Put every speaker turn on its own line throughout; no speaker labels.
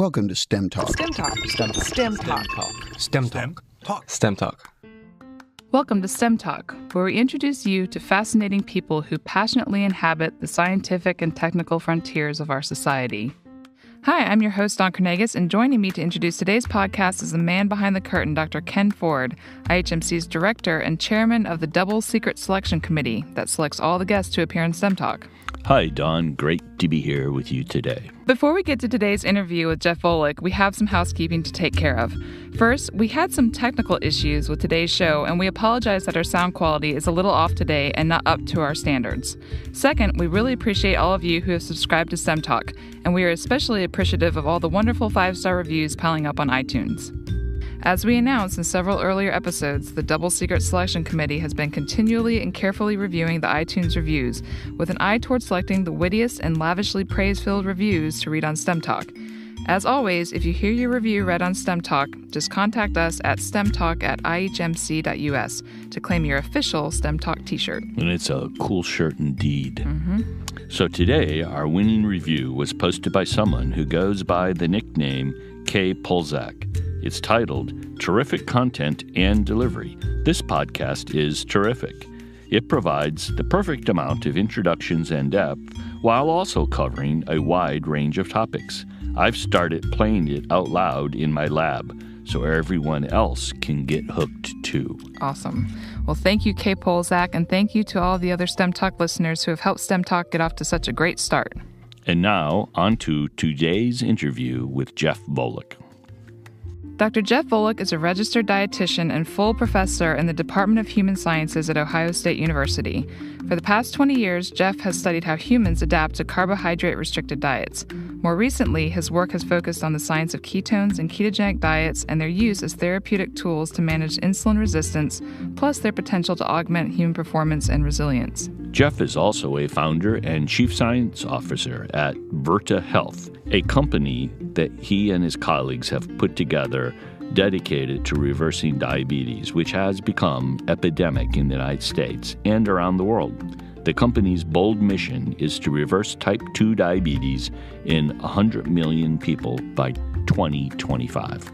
Welcome to STEMtalk.
STEMtalk. STEMtalk.
STEMtalk.
STEMtalk.
Welcome to STEMtalk, where we introduce you to fascinating people who passionately inhabit the scientific and technical frontiers of our society. Hi, I'm your host, Don Carnegas, and joining me to introduce today's podcast is the man behind the curtain, Dr. Ken Ford, IHMC's director and chairman of the Double Secret Selection Committee that selects all the guests to appear in STEMtalk.
Hi, Don. Great to be here with you today.
Before we get to today's interview with Jeff Volek, we have some housekeeping to take care of. First, we had some technical issues with today's show, and we apologize that our sound quality is a little off today and not up to our standards. Second, we really appreciate all of you who have subscribed to STEMtalk, and we are especially appreciative of all the wonderful 5-star reviews piling up on iTunes. As we announced in several earlier episodes, the Double Secret Selection Committee has been continually and carefully reviewing the iTunes reviews with an eye toward selecting the wittiest and lavishly praise-filled reviews to read on STEMtalk. As always, if you hear your review read on STEMtalk, just contact us at stemtalk@ihmc.us to claim your official STEMtalk t-shirt.
And it's a cool shirt indeed.
Mm-hmm.
So today, our winning review was posted by someone who goes by the nickname K. Polzak. It's titled, Terrific Content and Delivery. This podcast is terrific. It provides the perfect amount of introductions and depth while also covering a wide range of topics. I've started playing it out loud in my lab so everyone else can get hooked too.
Awesome. Well, thank you, K. Polzak, and thank you to all the other STEMtalk listeners who have helped STEMtalk get off to such a great start.
And now, on to today's interview with Jeff Volek.
Dr. Jeff Volek is a registered dietitian and full professor in the Department of Human Sciences at Ohio State University. For the past 20 years, Jeff has studied how humans adapt to carbohydrate-restricted diets. More recently, his work has focused on the science of ketones and ketogenic diets and their use as therapeutic tools to manage insulin resistance, plus their potential to augment human performance and resilience.
Jeff is also a founder and chief science officer at Virta Health, a company that he and his colleagues have put together dedicated to reversing diabetes, which has become epidemic in the United States and around the world. The company's bold mission is to reverse type 2 diabetes in 100 million people by 2025.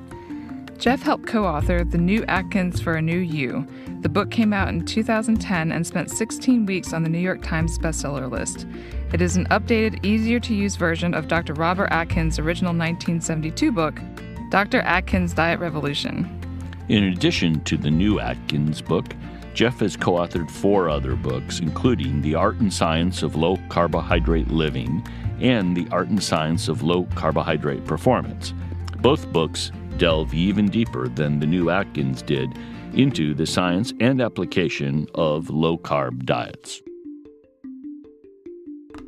Jeff helped co-author The New Atkins for a New You. The book came out in 2010 and spent 16 weeks on the New York Times bestseller list. It is an updated, easier-to-use version of Dr. Robert Atkins' original 1972 book, Dr. Atkins' Diet Revolution.
In addition to the New Atkins book, Jeff has co-authored 4 other books, including The Art and Science of Low Carbohydrate Living and The Art and Science of Low Carbohydrate Performance. Both books delve even deeper than the New Atkins did into the science and application of low-carb diets.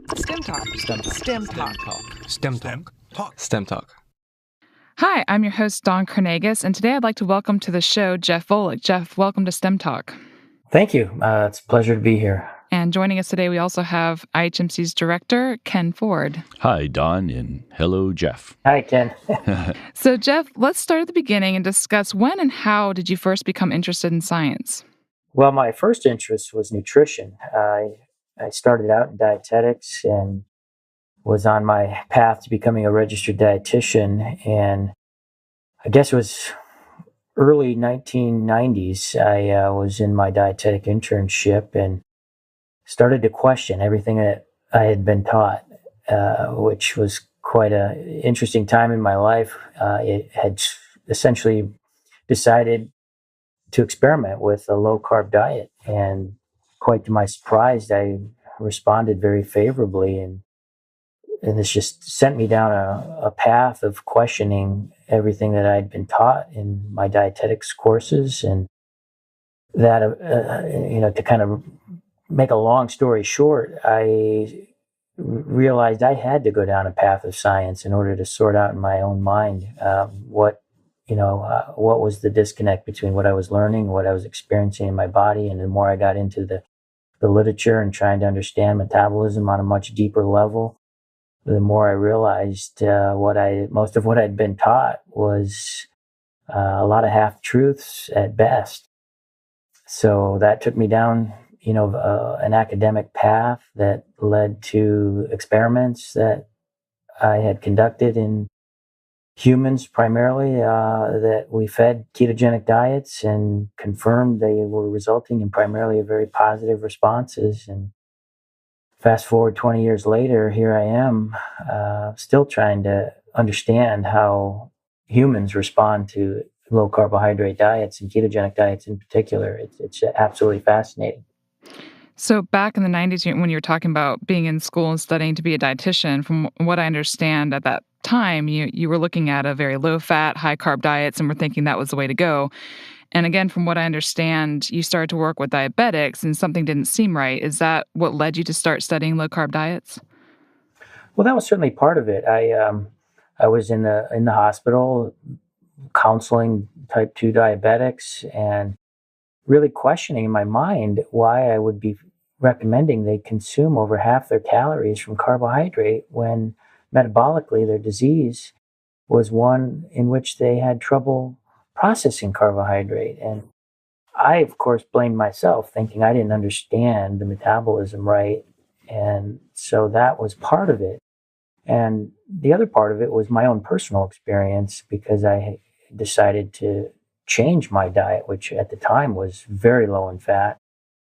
STEMtalk. STEMtalk.
Hi, I'm your host, Don Carnegas, and today I'd like to welcome to the show Jeff Volek. Jeff, welcome to STEMtalk.
Thank you. It's a pleasure to be here.
And joining us today, we also have IHMC's director, Ken Ford.
Hi, Don, and hello, Jeff.
Hi, Ken.
So, Jeff, let's start at the beginning and discuss when and how did you first become interested in science?
Well, my first interest was nutrition. I started out in dietetics and was on my path to becoming a registered dietitian. And I guess it was early 1990s. I was in my dietetic internship and started to question everything that I had been taught, which was quite an interesting time in my life. It had essentially decided to experiment with a low-carb diet, and quite to my surprise, I responded very favorably, and this just sent me down a path of questioning everything that I'd been taught in my dietetics courses, and that, to kind of make a long story short, I realized I had to go down a path of science in order to sort out in my own mind what was the disconnect between what I was learning, what I was experiencing in my body. And the more I got into the literature and trying to understand metabolism on a much deeper level, the more I realized most of what I'd been taught was a lot of half-truths at best. So that took me down an academic path that led to experiments that I had conducted in humans primarily that we fed ketogenic diets and confirmed they were resulting in primarily very positive responses. And fast forward 20 years later, here I am still trying to understand how humans respond to low carbohydrate diets and ketogenic diets in particular. It's absolutely fascinating.
So back in the 90s, when you were talking about being in school and studying to be a dietitian, from what I understand at that time, you were looking at a very low-fat, high-carb diets and were thinking that was the way to go. And again, from what I understand, you started to work with diabetics and something didn't seem right. Is that what led you to start studying low-carb diets?
Well, that was certainly part of it. I was in the hospital counseling type 2 diabetics and really questioning in my mind why I would be recommending they consume over half their calories from carbohydrate when metabolically their disease was one in which they had trouble processing carbohydrate. And I, of course, blamed myself, thinking I didn't understand the metabolism right. And so that was part of it. And the other part of it was my own personal experience, because I decided to change my diet, which at the time was very low in fat,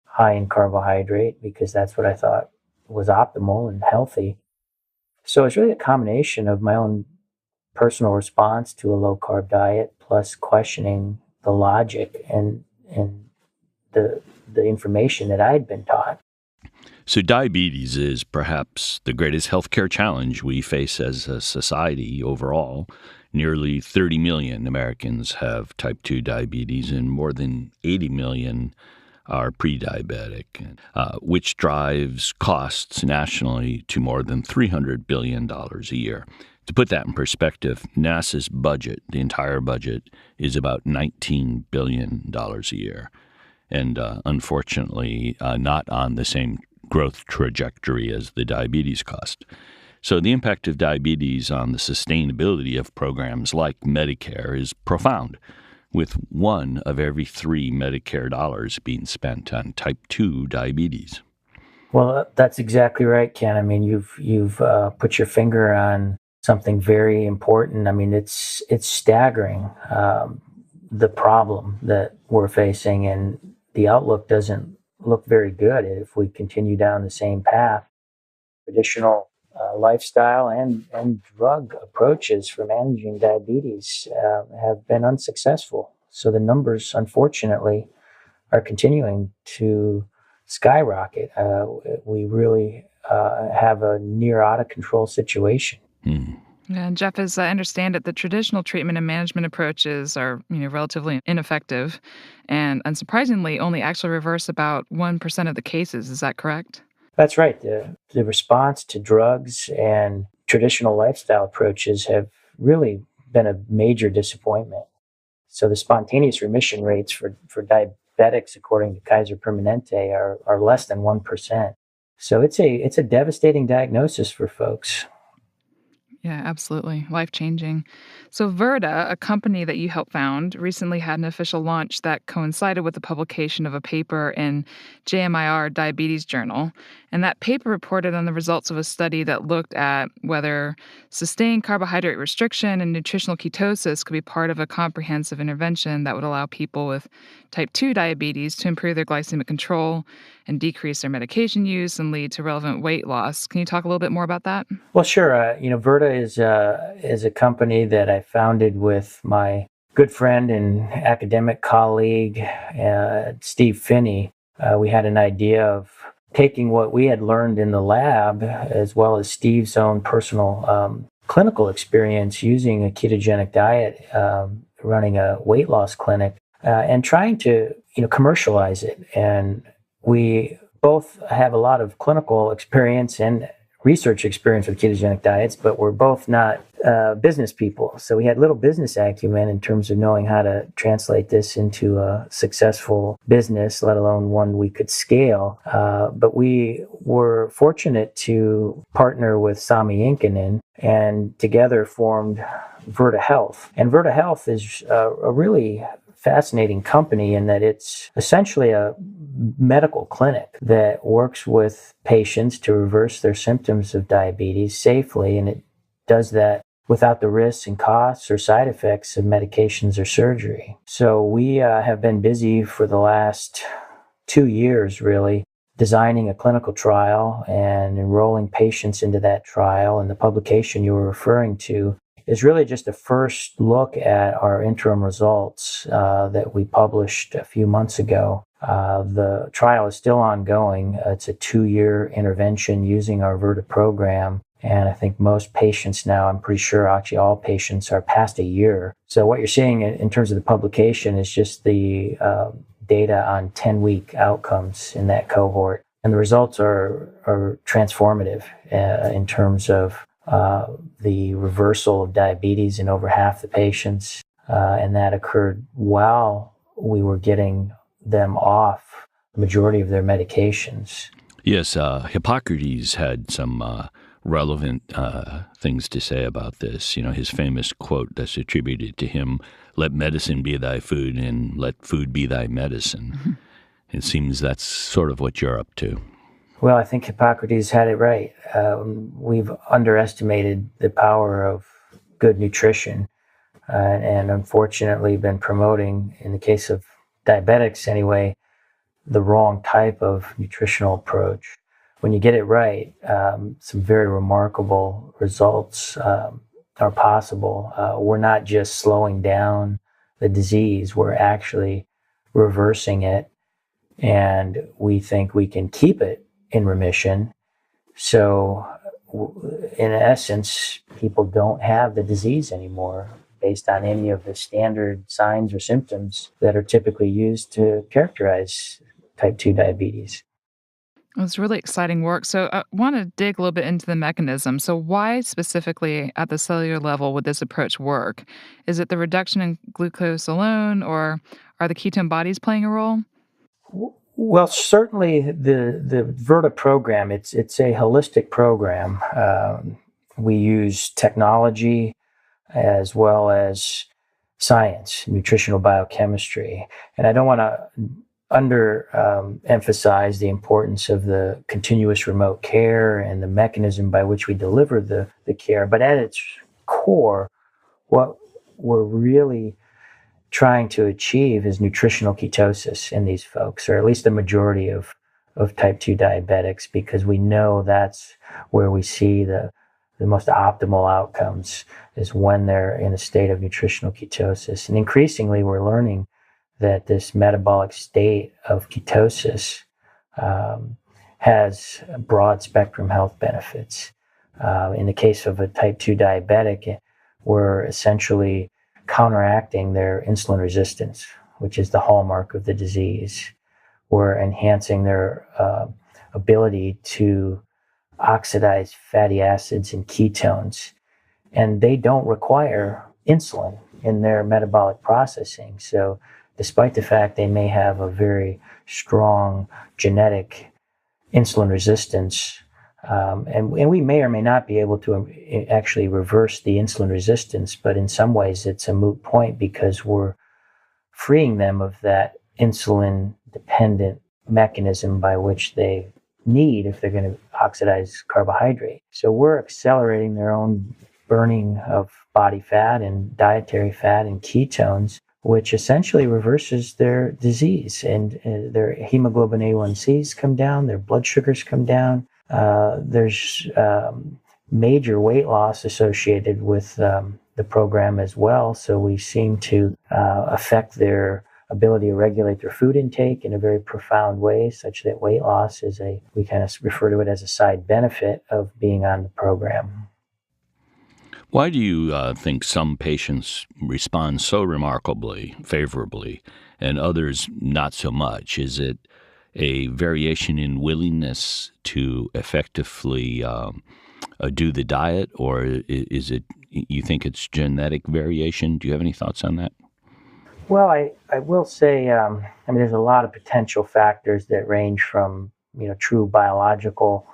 high in carbohydrate, because that's what I thought was optimal and healthy. So it's really a combination of my own personal response to a low carb diet, plus questioning the logic and the information that I had been taught.
So diabetes is perhaps the greatest healthcare challenge we face as a society overall. Nearly 30 million Americans have type 2 diabetes, and more than 80 million are pre-diabetic, which drives costs nationally to more than $300 billion a year. To put that in perspective, NASA's budget, the entire budget, is about $19 billion a year. And unfortunately, not on the same growth trajectory as the diabetes cost. So the impact of diabetes on the sustainability of programs like Medicare is profound, with 1 of every 3 Medicare dollars being spent on type 2 diabetes.
Well, that's exactly right, Ken. I mean, you've put your finger on something very important. I mean, it's staggering, the problem that we're facing, and the outlook doesn't look very good if we continue down the same path. Traditional lifestyle and drug approaches for managing diabetes have been unsuccessful. So the numbers, unfortunately, are continuing to skyrocket. We really have a near out of control situation.
Yeah, and Jeff, as I understand it, the traditional treatment and management approaches are, relatively ineffective, and unsurprisingly, only actually reverse about 1% of the cases. Is that correct?
That's right. The response to drugs and traditional lifestyle approaches have really been a major disappointment. So the spontaneous remission rates for diabetics, according to Kaiser Permanente, are less than 1%. So it's a devastating diagnosis for folks.
Yeah, absolutely. Life-changing. So Virta, a company that you helped found, recently had an official launch that coincided with the publication of a paper in JMIR Diabetes Journal. And that paper reported on the results of a study that looked at whether sustained carbohydrate restriction and nutritional ketosis could be part of a comprehensive intervention that would allow people with type 2 diabetes to improve their glycemic control and decrease their medication use and lead to relevant weight loss. Can you talk a little bit more about that?
Well, sure. Virta is a company that I founded with my good friend and academic colleague, Steve Finney. We had an idea of taking what we had learned in the lab, as well as Steve's own personal clinical experience using a ketogenic diet, running a weight loss clinic, and trying to commercialize it. And we both have a lot of clinical experience and research experience with ketogenic diets, but we're both not business people. So we had little business acumen in terms of knowing how to translate this into a successful business, let alone one we could scale. But we were fortunate to partner with Sami Inkinen and together formed Virta Health. And Virta Health is a really fascinating company in that it's essentially a medical clinic that works with patients to reverse their symptoms of diabetes safely, and it does that without the risks and costs or side effects of medications or surgery. So we have been busy for the last 2 years, really, designing a clinical trial and enrolling patients into that trial. And the publication you were referring to is really just a first look at our interim results that we published a few months ago. The trial is still ongoing. It's a 2-year intervention using our VERTA program. And I think most patients now, I'm pretty sure actually all patients are past a year. So what you're seeing in terms of the publication is just the data on 10-week outcomes in that cohort. And the results are transformative in terms of the reversal of diabetes in over half the patients. And that occurred while we were getting them off the majority of their medications.
Yes, Hippocrates had some relevant things to say about this. You know, his famous quote that's attributed to him, "Let medicine be thy food and let food be thy medicine." Mm-hmm. It seems that's sort of what you're up to.
Well, I think Hippocrates had it right. We've underestimated the power of good nutrition and unfortunately been promoting, in the case of diabetics anyway, the wrong type of nutritional approach. When you get it right, some very remarkable results are possible. We're not just slowing down the disease, we're actually reversing it, and we think we can keep it in remission. So, in essence, people don't have the disease anymore based on any of the standard signs or symptoms that are typically used to characterize type 2 diabetes.
It's really exciting work. So I want to dig a little bit into the mechanism. So why specifically at the cellular level would this approach work? Is it the reduction in glucose alone, or are the ketone bodies playing a role?
Well, certainly the VERTA program, it's a holistic program. We use technology as well as science, nutritional biochemistry. And I don't want to emphasize the importance of the continuous remote care and the mechanism by which we deliver the care. But at its core, what we're really trying to achieve is nutritional ketosis in these folks, or at least the majority of type 2 diabetics, because we know that's where we see the most optimal outcomes is when they're in a state of nutritional ketosis. And increasingly, we're learning that this metabolic state of ketosis has broad spectrum health benefits. In the case of a type 2 diabetic, we're essentially counteracting their insulin resistance, which is the hallmark of the disease. We're enhancing their ability to oxidize fatty acids and ketones, and they don't require insulin in their metabolic processing. So despite the fact they may have a very strong genetic insulin resistance, and we may or may not be able to actually reverse the insulin resistance, but in some ways it's a moot point because we're freeing them of that insulin-dependent mechanism by which they need if they're going to oxidize carbohydrate. So we're accelerating their own burning of body fat and dietary fat and ketones, which essentially reverses their disease, and their hemoglobin A1Cs come down, their blood sugars come down. There's major weight loss associated with the program as well. So we seem to affect their ability to regulate their food intake in a very profound way, such that weight loss is we kind of refer to it as a side benefit of being on the program.
Why do you think some patients respond so remarkably, favorably, and others not so much? Is it a variation in willingness to effectively do the diet, or is it, you think it's genetic variation? Do you have any thoughts on that?
Well, I will say, there's a lot of potential factors that range from, true biological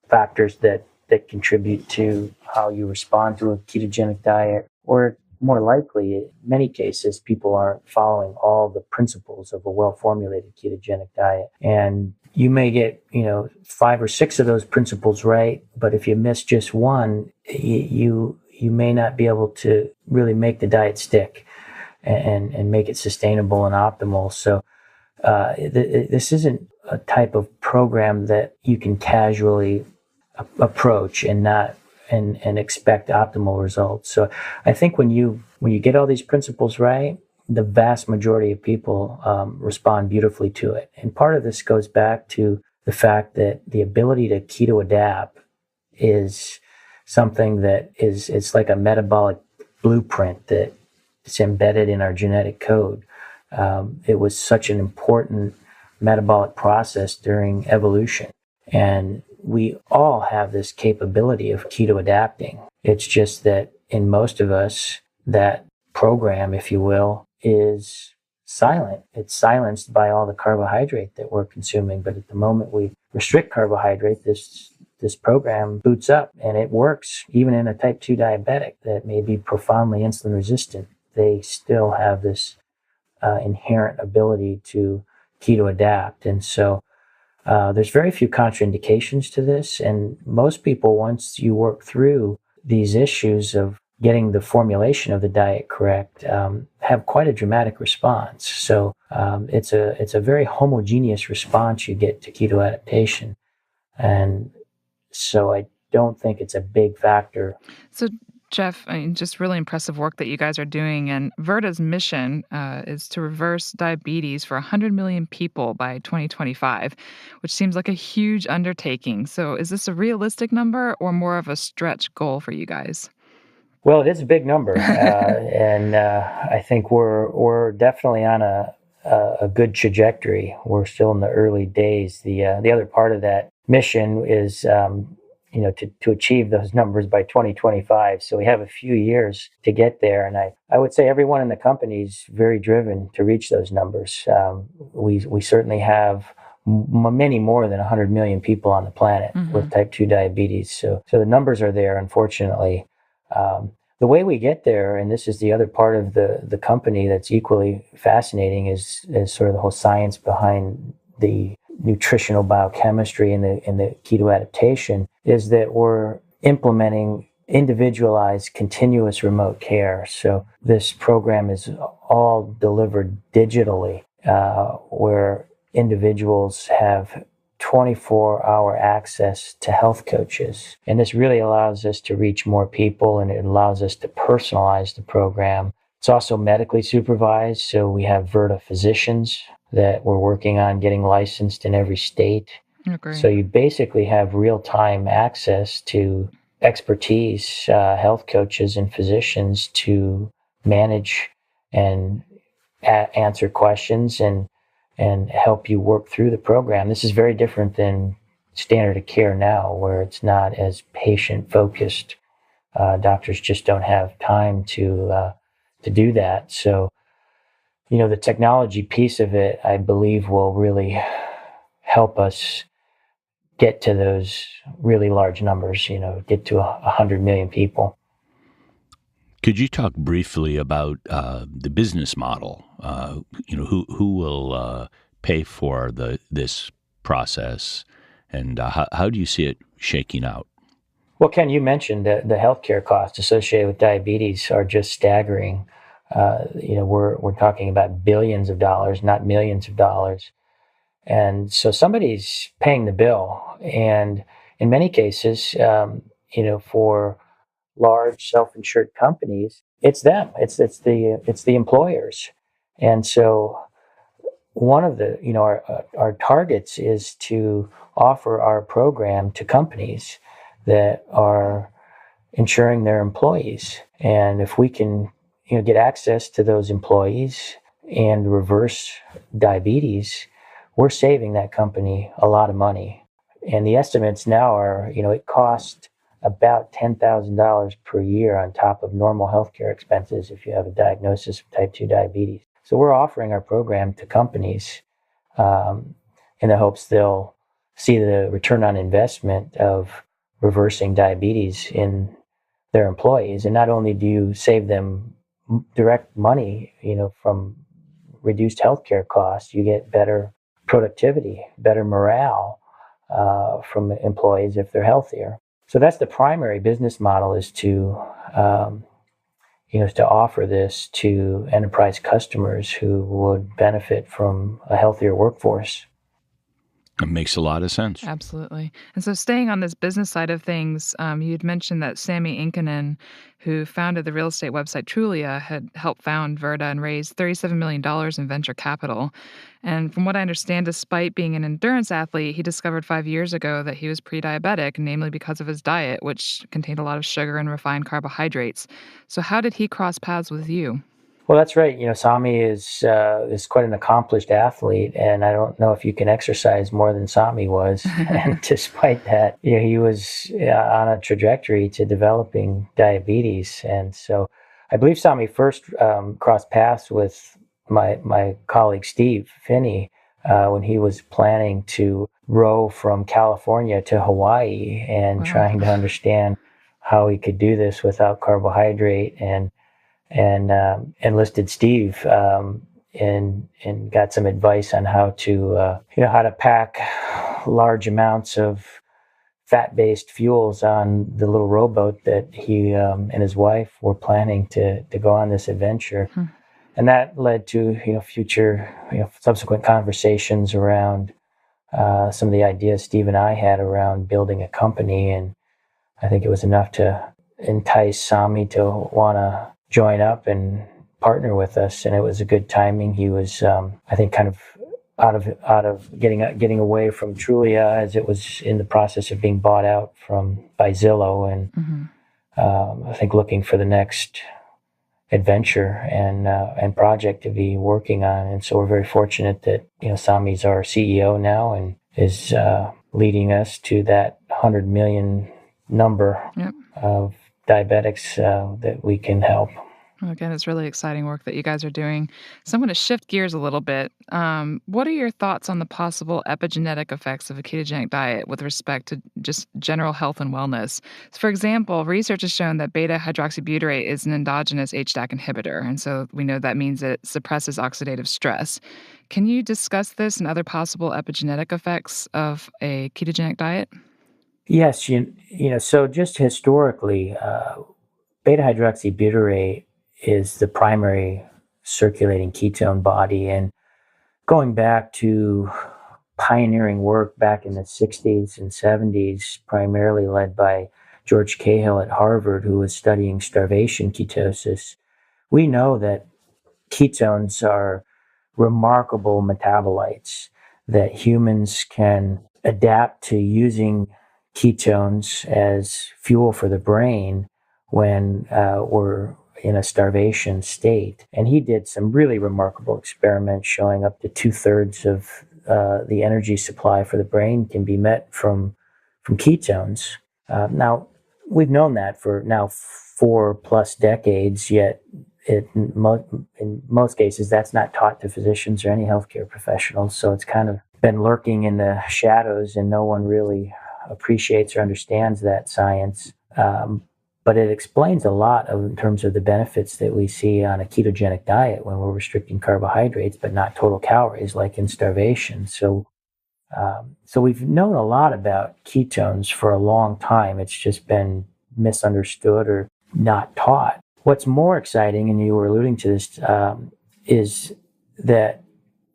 factors that contribute to how you respond to a ketogenic diet, or more likely, in many cases, people aren't following all the principles of a well-formulated ketogenic diet. And, you may get, 5 or 6 of those principles right, but if you miss just one, you may not be able to really make the diet stick and make it sustainable and optimal. So this isn't a type of program that you can casually approach and not and expect optimal results. So I think when you get all these principles right, the vast majority of people respond beautifully to it. And part of this goes back to the fact that the ability to keto adapt is something that it's like a metabolic blueprint that it's embedded in our genetic code. It was such an important metabolic process during evolution. And we all have this capability of keto adapting. It's just that in most of us, that program, if you will, is silent. It's silenced by all the carbohydrate that we're consuming. But at the moment we restrict carbohydrate, this program boots up and it works. Even in a type 2 diabetic that may be profoundly insulin resistant, they still have this inherent ability to keto adapt. And so there's very few contraindications to this. And most people, once you work through these issues of getting the formulation of the diet correct, have quite a dramatic response. So it's a very homogeneous response you get to keto adaptation. And so I don't think it's a big factor.
So Jeff, just really impressive work that you guys are doing. And Virta's mission is to reverse diabetes for 100 million people by 2025, which seems like a huge undertaking. So is this a realistic number or more of a stretch goal for you guys?
Well, it is a big number. And I think we're definitely on a good trajectory. We're still in the early days. The other part of that mission is to achieve those numbers by 2025. So we have a few years to get there. And I would say everyone in the company is very driven to reach those numbers. We certainly have many more than 100 million people on the planet with type 2 diabetes. So the numbers are there, unfortunately. The way we get there, and this is the other part of the company that's equally fascinating, is sort of the whole science behind the nutritional biochemistry and the keto adaptation, is that we're implementing individualized continuous remote care. So this program is all delivered digitally, where individuals have 24-hour access to health coaches. And this really allows us to reach more people, and it allows us to personalize the program. It's also medically supervised, so we have Virta physicians that we're working on getting licensed in every state.
Okay.
So you basically have real-time access to expertise, health coaches and physicians to manage and answer questions and help you work through the program. This is very different than standard of care now, where it's not as patient-focused. Doctors just don't have time to do that. So, the technology piece of it, I believe, will really help us get to those really large numbers, get to 100 million people.
Could you talk briefly about the business model? Who will pay for this process, and how do you see it shaking out?
Well, Ken, you mentioned that the healthcare costs associated with diabetes are just staggering. We're talking about billions of dollars, not millions of dollars. And so somebody's paying the bill. And in many cases, for large self-insured companies, it's them. It's the employers. And so one of the, our targets is to offer our program to companies that are insuring their employees. And if we can, get access to those employees and reverse diabetes, we're saving that company a lot of money. And the estimates now are, it costs about $10,000 per year on top of normal healthcare expenses if you have a diagnosis of type 2 diabetes. So we're offering our program to companies in the hopes they'll see the return on investment of reversing diabetes in their employees. And not only do you save them direct money, from reduced healthcare costs, you get better productivity, better morale from employees if they're healthier. So that's the primary business model, is to to offer this to enterprise customers who would benefit from a healthier workforce.
It makes a lot of sense.
Absolutely. And so staying on this business side of things, you had mentioned that Sami Inkinen, who founded the real estate website Trulia, had helped found Virta and raised $37 million in venture capital. And from what I understand, despite being an endurance athlete, he discovered 5 years ago that he was pre-diabetic, namely because of his diet, which contained a lot of sugar and refined carbohydrates. So how did he cross paths with you?
Well, that's right. Sami is quite an accomplished athlete, and I don't know if you can exercise more than Sami was. And despite that, he was on a trajectory to developing diabetes. And so, I believe Sami first crossed paths with my colleague Steve Finney when he was planning to row from California to Hawaii and trying to understand how he could do this without carbohydrate, and enlisted Steve and got some advice on how to pack large amounts of fat-based fuels on the little rowboat that he and his wife were planning to go on this adventure. And that led to future subsequent conversations around some of the ideas Steve and I had around building a company, and I think it was enough to entice Sami to want to join up and partner with us, and it was a good timing. He was, I think, kind of out of getting away from Trulia as it was in the process of being bought out by Zillow, and I think looking for the next adventure and project to be working on. And so we're very fortunate that Sami's our CEO now and is leading us to that 100 million number of diabetics that we can help.
Well, again, it's really exciting work that you guys are doing. So I'm going to shift gears a little bit. What are your thoughts on the possible epigenetic effects of a ketogenic diet with respect to just general health and wellness? So for example, research has shown that beta-hydroxybutyrate is an endogenous HDAC inhibitor, and so we know that means it suppresses oxidative stress. Can you discuss this and other possible epigenetic effects of a ketogenic diet?
Yes, so just historically, beta-hydroxybutyrate is the primary circulating ketone body. And going back to pioneering work back in the 60s and 70s, primarily led by George Cahill at Harvard, who was studying starvation ketosis, we know that ketones are remarkable metabolites, that humans can adapt to using ketones as fuel for the brain when we're in a starvation state. And he did some really remarkable experiments showing up to 2/3 of the energy supply for the brain can be met from ketones. Now, we've known that for now 4+ decades, yet in most cases, that's not taught to physicians or any healthcare professionals. So it's kind of been lurking in the shadows, and no one really appreciates or understands that science. But it explains a lot in terms of the benefits that we see on a ketogenic diet when we're restricting carbohydrates, but not total calories like in starvation. So we've known a lot about ketones for a long time. It's just been misunderstood or not taught. What's more exciting, and you were alluding to this, is that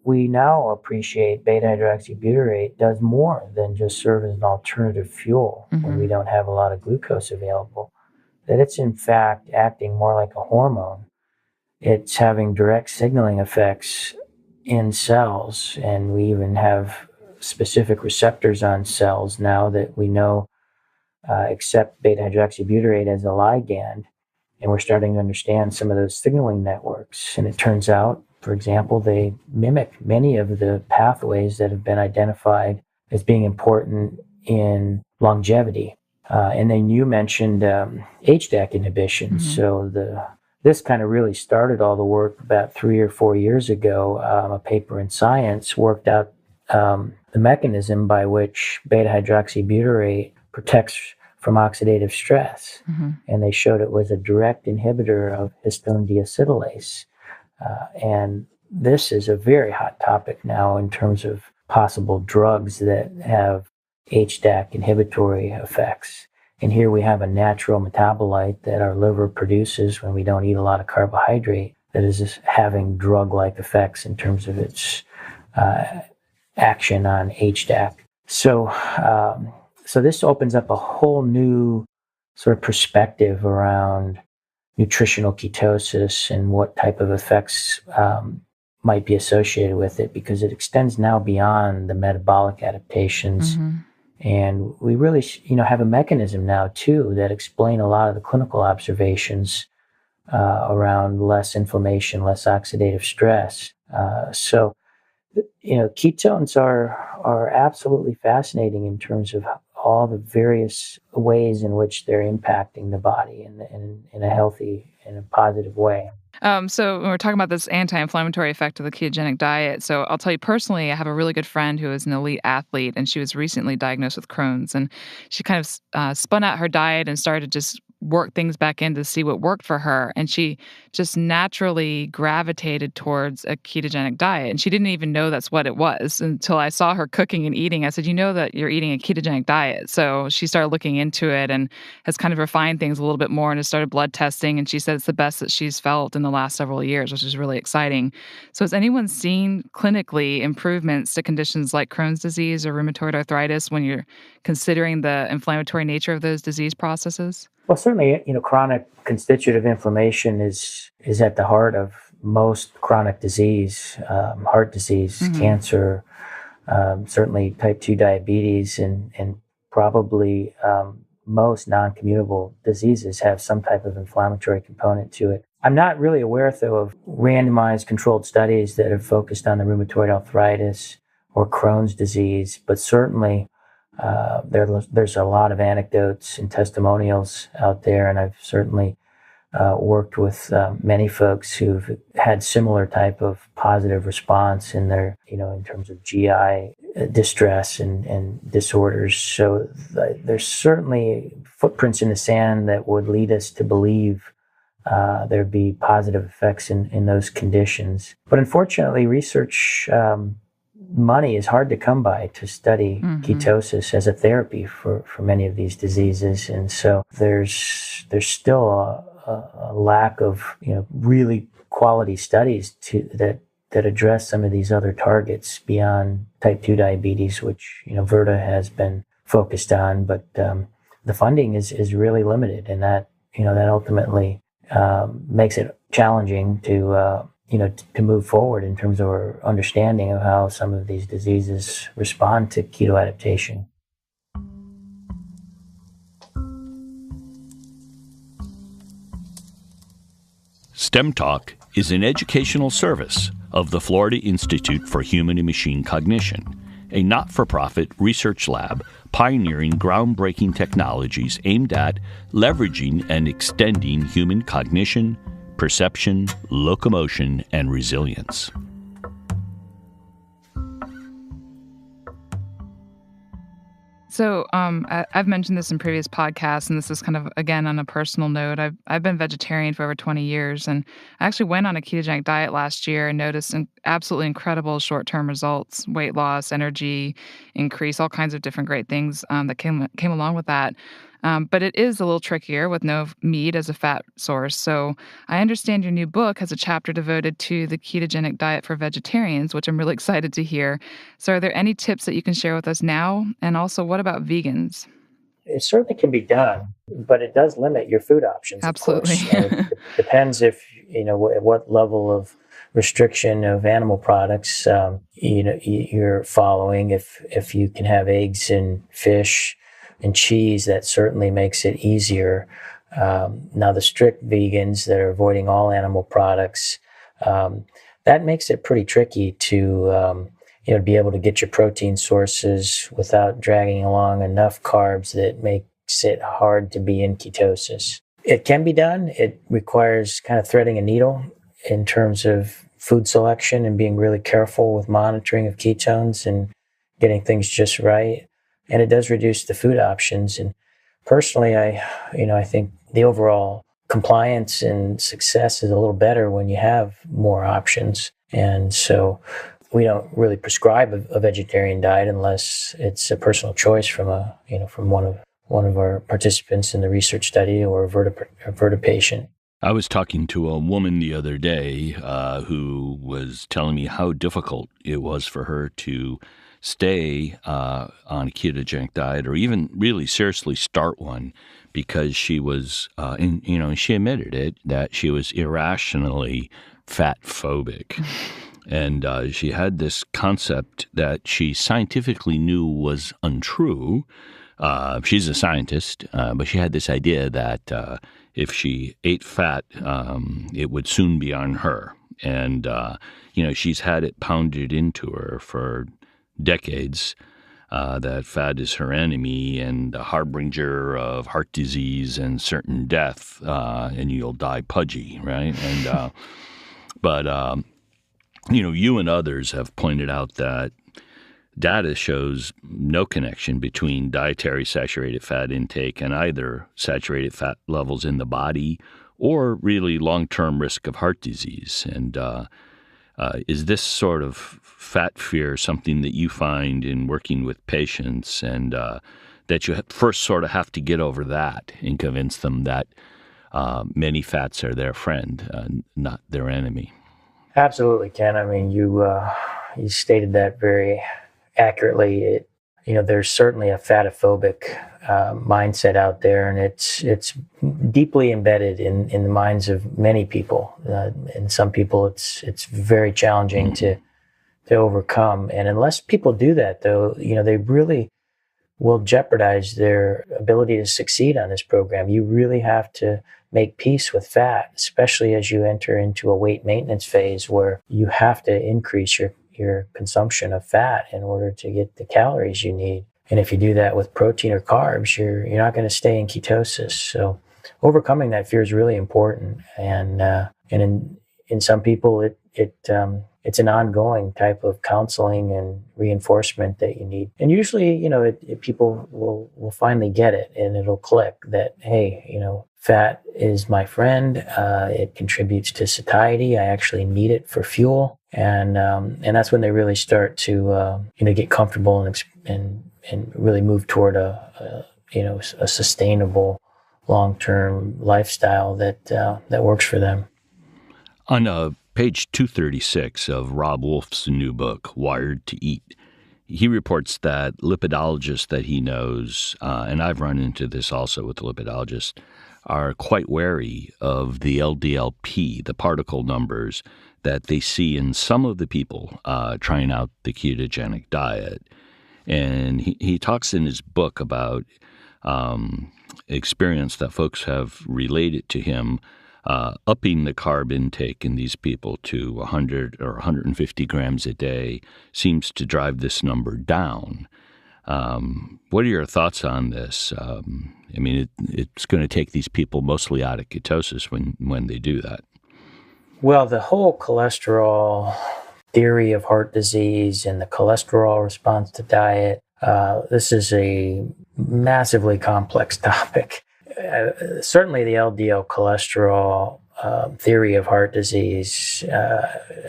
we now appreciate beta-hydroxybutyrate does more than just serve as an alternative fuel when we don't have a lot of glucose available. That it's in fact acting more like a hormone. It's having direct signaling effects in cells, and we even have specific receptors on cells now that we know accept beta-hydroxybutyrate as a ligand, and we're starting to understand some of those signaling networks. And it turns out, for example, they mimic many of the pathways that have been identified as being important in longevity. And then you mentioned HDAC inhibition. So this kind of really started all the work about 3 or 4 years ago. A paper in Science worked out the mechanism by which beta-hydroxybutyrate protects from oxidative stress. And they showed it was a direct inhibitor of histone deacetylase. And this is a very hot topic now in terms of possible drugs that have HDAC inhibitory effects. And here we have a natural metabolite that our liver produces when we don't eat a lot of carbohydrate that is just having drug-like effects in terms of its action on HDAC. So this opens up a whole new sort of perspective around nutritional ketosis and what type of effects might be associated with it, because it extends now beyond the metabolic adaptations.
Mm-hmm.
And we really, have a mechanism now too that explain a lot of the clinical observations around less inflammation, less oxidative stress. So ketones are absolutely fascinating in terms of all the various ways in which they're impacting the body in a healthy and a positive way.
So when we're talking about this anti-inflammatory effect of the ketogenic diet, so I'll tell you personally, I have a really good friend who is an elite athlete, and she was recently diagnosed with Crohn's, and she kind of spun out her diet and started to just work things back in to see what worked for her. And she just naturally gravitated towards a ketogenic diet. And she didn't even know that's what it was until I saw her cooking and eating. I said, you know that you're eating a ketogenic diet. So she started looking into it and has kind of refined things a little bit more and has started blood testing. And she said it's the best that she's felt in the last several years, which is really exciting. So has anyone seen clinically improvements to conditions like Crohn's disease or rheumatoid arthritis when you're considering the inflammatory nature of those disease processes?
Well, certainly, chronic constitutive inflammation is at the heart of most chronic disease, heart disease,
Mm-hmm.
cancer, certainly type 2 diabetes, and probably most non-communicable diseases have some type of inflammatory component to it. I'm not really aware, though, of randomized controlled studies that have focused on the rheumatoid arthritis or Crohn's disease, but certainly there's a lot of anecdotes and testimonials out there, and I've certainly worked with many folks who've had similar type of positive response in their, in terms of GI distress and disorders. So there's certainly footprints in the sand that would lead us to believe there'd be positive effects in those conditions. But unfortunately, research money is hard to come by to study ketosis as a therapy for many of these diseases. And so there's still a lack of, really quality studies that address some of these other targets beyond type 2 diabetes, which, Virta has been focused on. But the funding is really limited, and that ultimately makes it challenging to move forward in terms of our understanding of how some of these diseases respond to keto adaptation.
STEMtalk is an educational service of the Florida Institute for Human and Machine Cognition, a not-for-profit research lab pioneering groundbreaking technologies aimed at leveraging and extending human cognition, perception, locomotion, and resilience.
So I've mentioned this in previous podcasts, and this is kind of, again, on a personal note. I've been vegetarian for over 20 years, and I actually went on a ketogenic diet last year and noticed absolutely incredible short-term results, weight loss, energy increase, all kinds of different great things that came along with that. But it is a little trickier with no meat as a fat source. So I understand your new book has a chapter devoted to the ketogenic diet for vegetarians, which I'm really excited to hear. So are there any tips that you can share with us now? And also, what about vegans?
It certainly can be done, but it does limit your food options.
Absolutely.
Of course. It depends if, at what level of restriction of animal products, you're following. If you can have eggs and fish and cheese, that certainly makes it easier. Now, the strict vegans that are avoiding all animal products, that makes it pretty tricky to be able to get your protein sources without dragging along enough carbs that makes it hard to be in ketosis. It can be done. It requires kind of threading a needle in terms of food selection and being really careful with monitoring of ketones and getting things just right. And it does reduce the food options. And personally, I think the overall compliance and success is a little better when you have more options. And so we don't really prescribe a vegetarian diet unless it's a personal choice from one of our participants in the research study or a Verta patient.
I was talking to a woman the other day who was telling me how difficult it was for her to stay on a ketogenic diet or even really seriously start one because she was, and she admitted it, that she was irrationally fat phobic. And she had this concept that she scientifically knew was untrue. She's a scientist, but she had this idea that if she ate fat, it would soon be on her. And, she's had it pounded into her for decades that fat is her enemy and a harbinger of heart disease and certain death, and you'll die pudgy, right? And but you and others have pointed out that data shows no connection between dietary saturated fat intake and either saturated fat levels in the body or really long-term risk of heart disease. And is this sort of fat fear something that you find in working with patients, and that you first sort of have to get over that and convince them that many fats are their friend, not their enemy?
Absolutely, Ken. I mean, you stated that very accurately. There's certainly a fatophobic mindset out there, and it's deeply embedded in the minds of many people. And some people, it's very challenging to overcome. And unless people do that, though, they really will jeopardize their ability to succeed on this program. You really have to make peace with fat, especially as you enter into a weight maintenance phase where you have to increase your consumption of fat in order to get the calories you need. And if you do that with protein or carbs, you're not going to stay in ketosis. So overcoming that fear is really important. And in some people, it's an ongoing type of counseling and reinforcement that you need. And usually, people will finally get it, and it'll click that, hey, fat is my friend. It contributes to satiety. I actually need it for fuel. And that's when they really start to get comfortable and really move toward a sustainable long-term lifestyle that works for them.
On page 236 of Rob Wolf's new book, Wired to Eat, he reports that lipidologists that he knows, and I've run into this also with lipidologists, are quite wary of the LDLP, the particle numbers that they see in some of the people trying out the ketogenic diet. And he talks in his book about experience that folks have related to him, upping the carb intake in these people to 100 or 150 grams a day seems to drive this number down. What are your thoughts on this? It's going to take these people mostly out of ketosis when they do that.
Well, the whole cholesterol theory of heart disease and the cholesterol response to diet, this is a massively complex topic. Certainly the LDL cholesterol theory of heart disease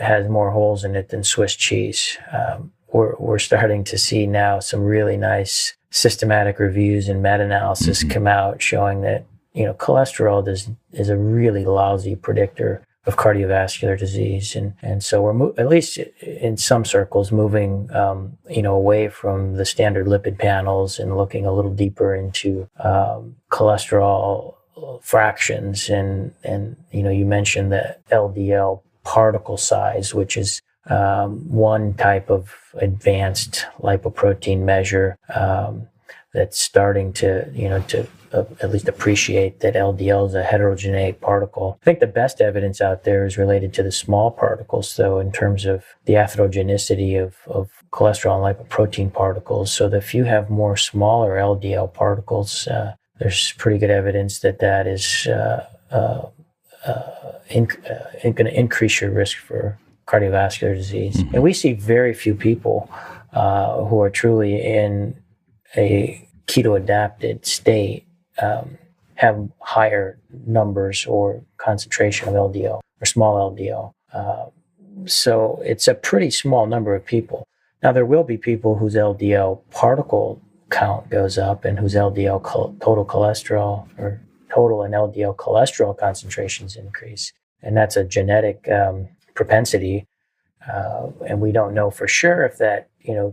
has more holes in it than Swiss cheese. We're starting to see now some really nice systematic reviews and meta-analysis come out showing that cholesterol is a really lousy predictor of cardiovascular disease, and so we're at least in some circles moving away from the standard lipid panels and looking a little deeper into cholesterol fractions, and you mentioned the LDL particle size, which is one type of advanced lipoprotein measure that's starting to at least appreciate that LDL is a heterogeneous particle. I think the best evidence out there is related to the small particles, though, in terms of the atherogenicity of cholesterol and lipoprotein particles. So that if you have more smaller LDL particles, there's pretty good evidence that is going to increase your risk for cardiovascular disease. And we see very few people who are truly in a keto-adapted state have higher numbers or concentration of LDL or small LDL. So it's a pretty small number of people. Now, there will be people whose LDL particle count goes up and whose LDL total cholesterol or total and LDL cholesterol concentrations increase. And that's a genetic propensity. And we don't know for sure if that,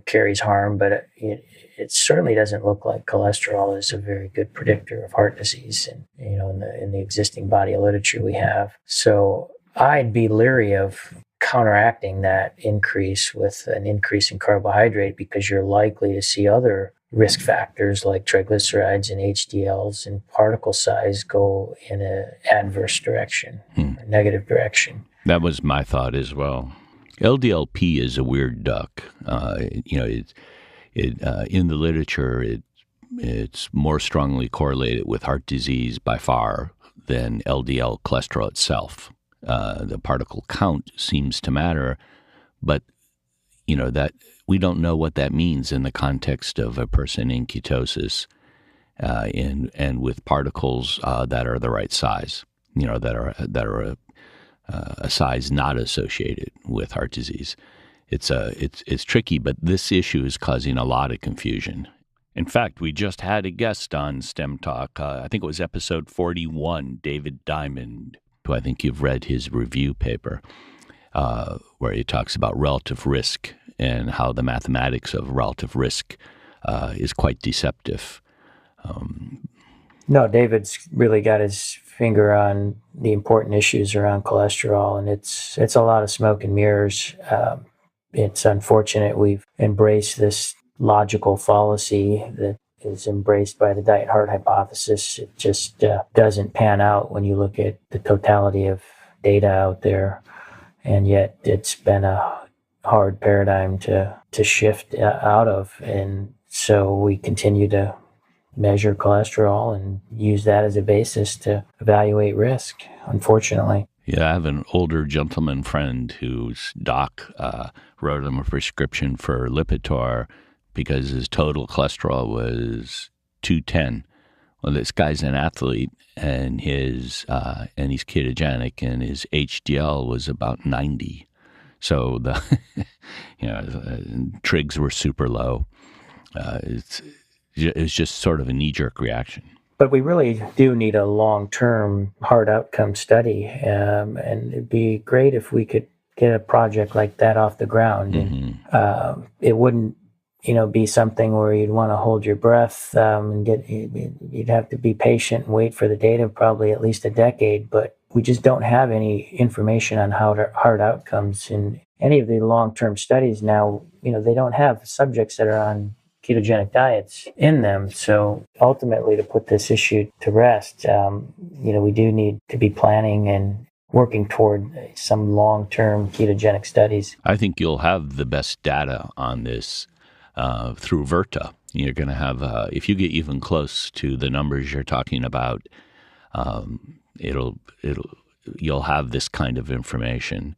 carries harm, but it certainly doesn't look like cholesterol is a very good predictor of heart disease. And, in the existing body of literature we have. So I'd be leery of counteracting that increase with an increase in carbohydrate because you're likely to see other risk factors like triglycerides and HDLs and particle size go in an adverse direction, a negative direction.
That was my thought as well. LDLP is a weird duck. In the literature, it's more strongly correlated with heart disease by far than LDL cholesterol itself. The particle count seems to matter, but that we don't know what that means in the context of a person in ketosis, and with particles that are the right size, that are a size not associated with heart disease. It's tricky, but this issue is causing a lot of confusion. In fact, we just had a guest on STEMtalk. I think it was episode 41, David Diamond, who I think you've read his review paper, where he talks about relative risk and how the mathematics of relative risk is quite deceptive.
No, David's really got his finger on the important issues around cholesterol, and it's a lot of smoke and mirrors. It's unfortunate we've embraced this logical fallacy that is embraced by the diet heart hypothesis. It just doesn't pan out when you look at the totality of data out there, and yet it's been a hard paradigm to shift out of, and so we continue to measure cholesterol and use that as a basis to evaluate risk, unfortunately.
Yeah, I have an older gentleman friend whose doc wrote him a prescription for Lipitor because his total cholesterol was 210. Well, this guy's an athlete, and he's ketogenic, and his HDL was about 90. So the trigs were super low. It was just sort of a knee-jerk reaction.
But we really do need a long-term heart outcome study, and it'd be great if we could get a project like that off the ground.
Mm-hmm.
And it wouldn't, be something where you'd want to hold your breath and you'd have to be patient and wait for the data, probably at least a decade. But we just don't have any information on heart outcomes in any of the long-term studies now. They don't have subjects that are on ketogenic diets in them. So ultimately, to put this issue to rest, we do need to be planning and working toward some long-term ketogenic studies.
I think you'll have the best data on this through Virta. You're going to have, if you get even close to the numbers you're talking about, you'll have this kind of information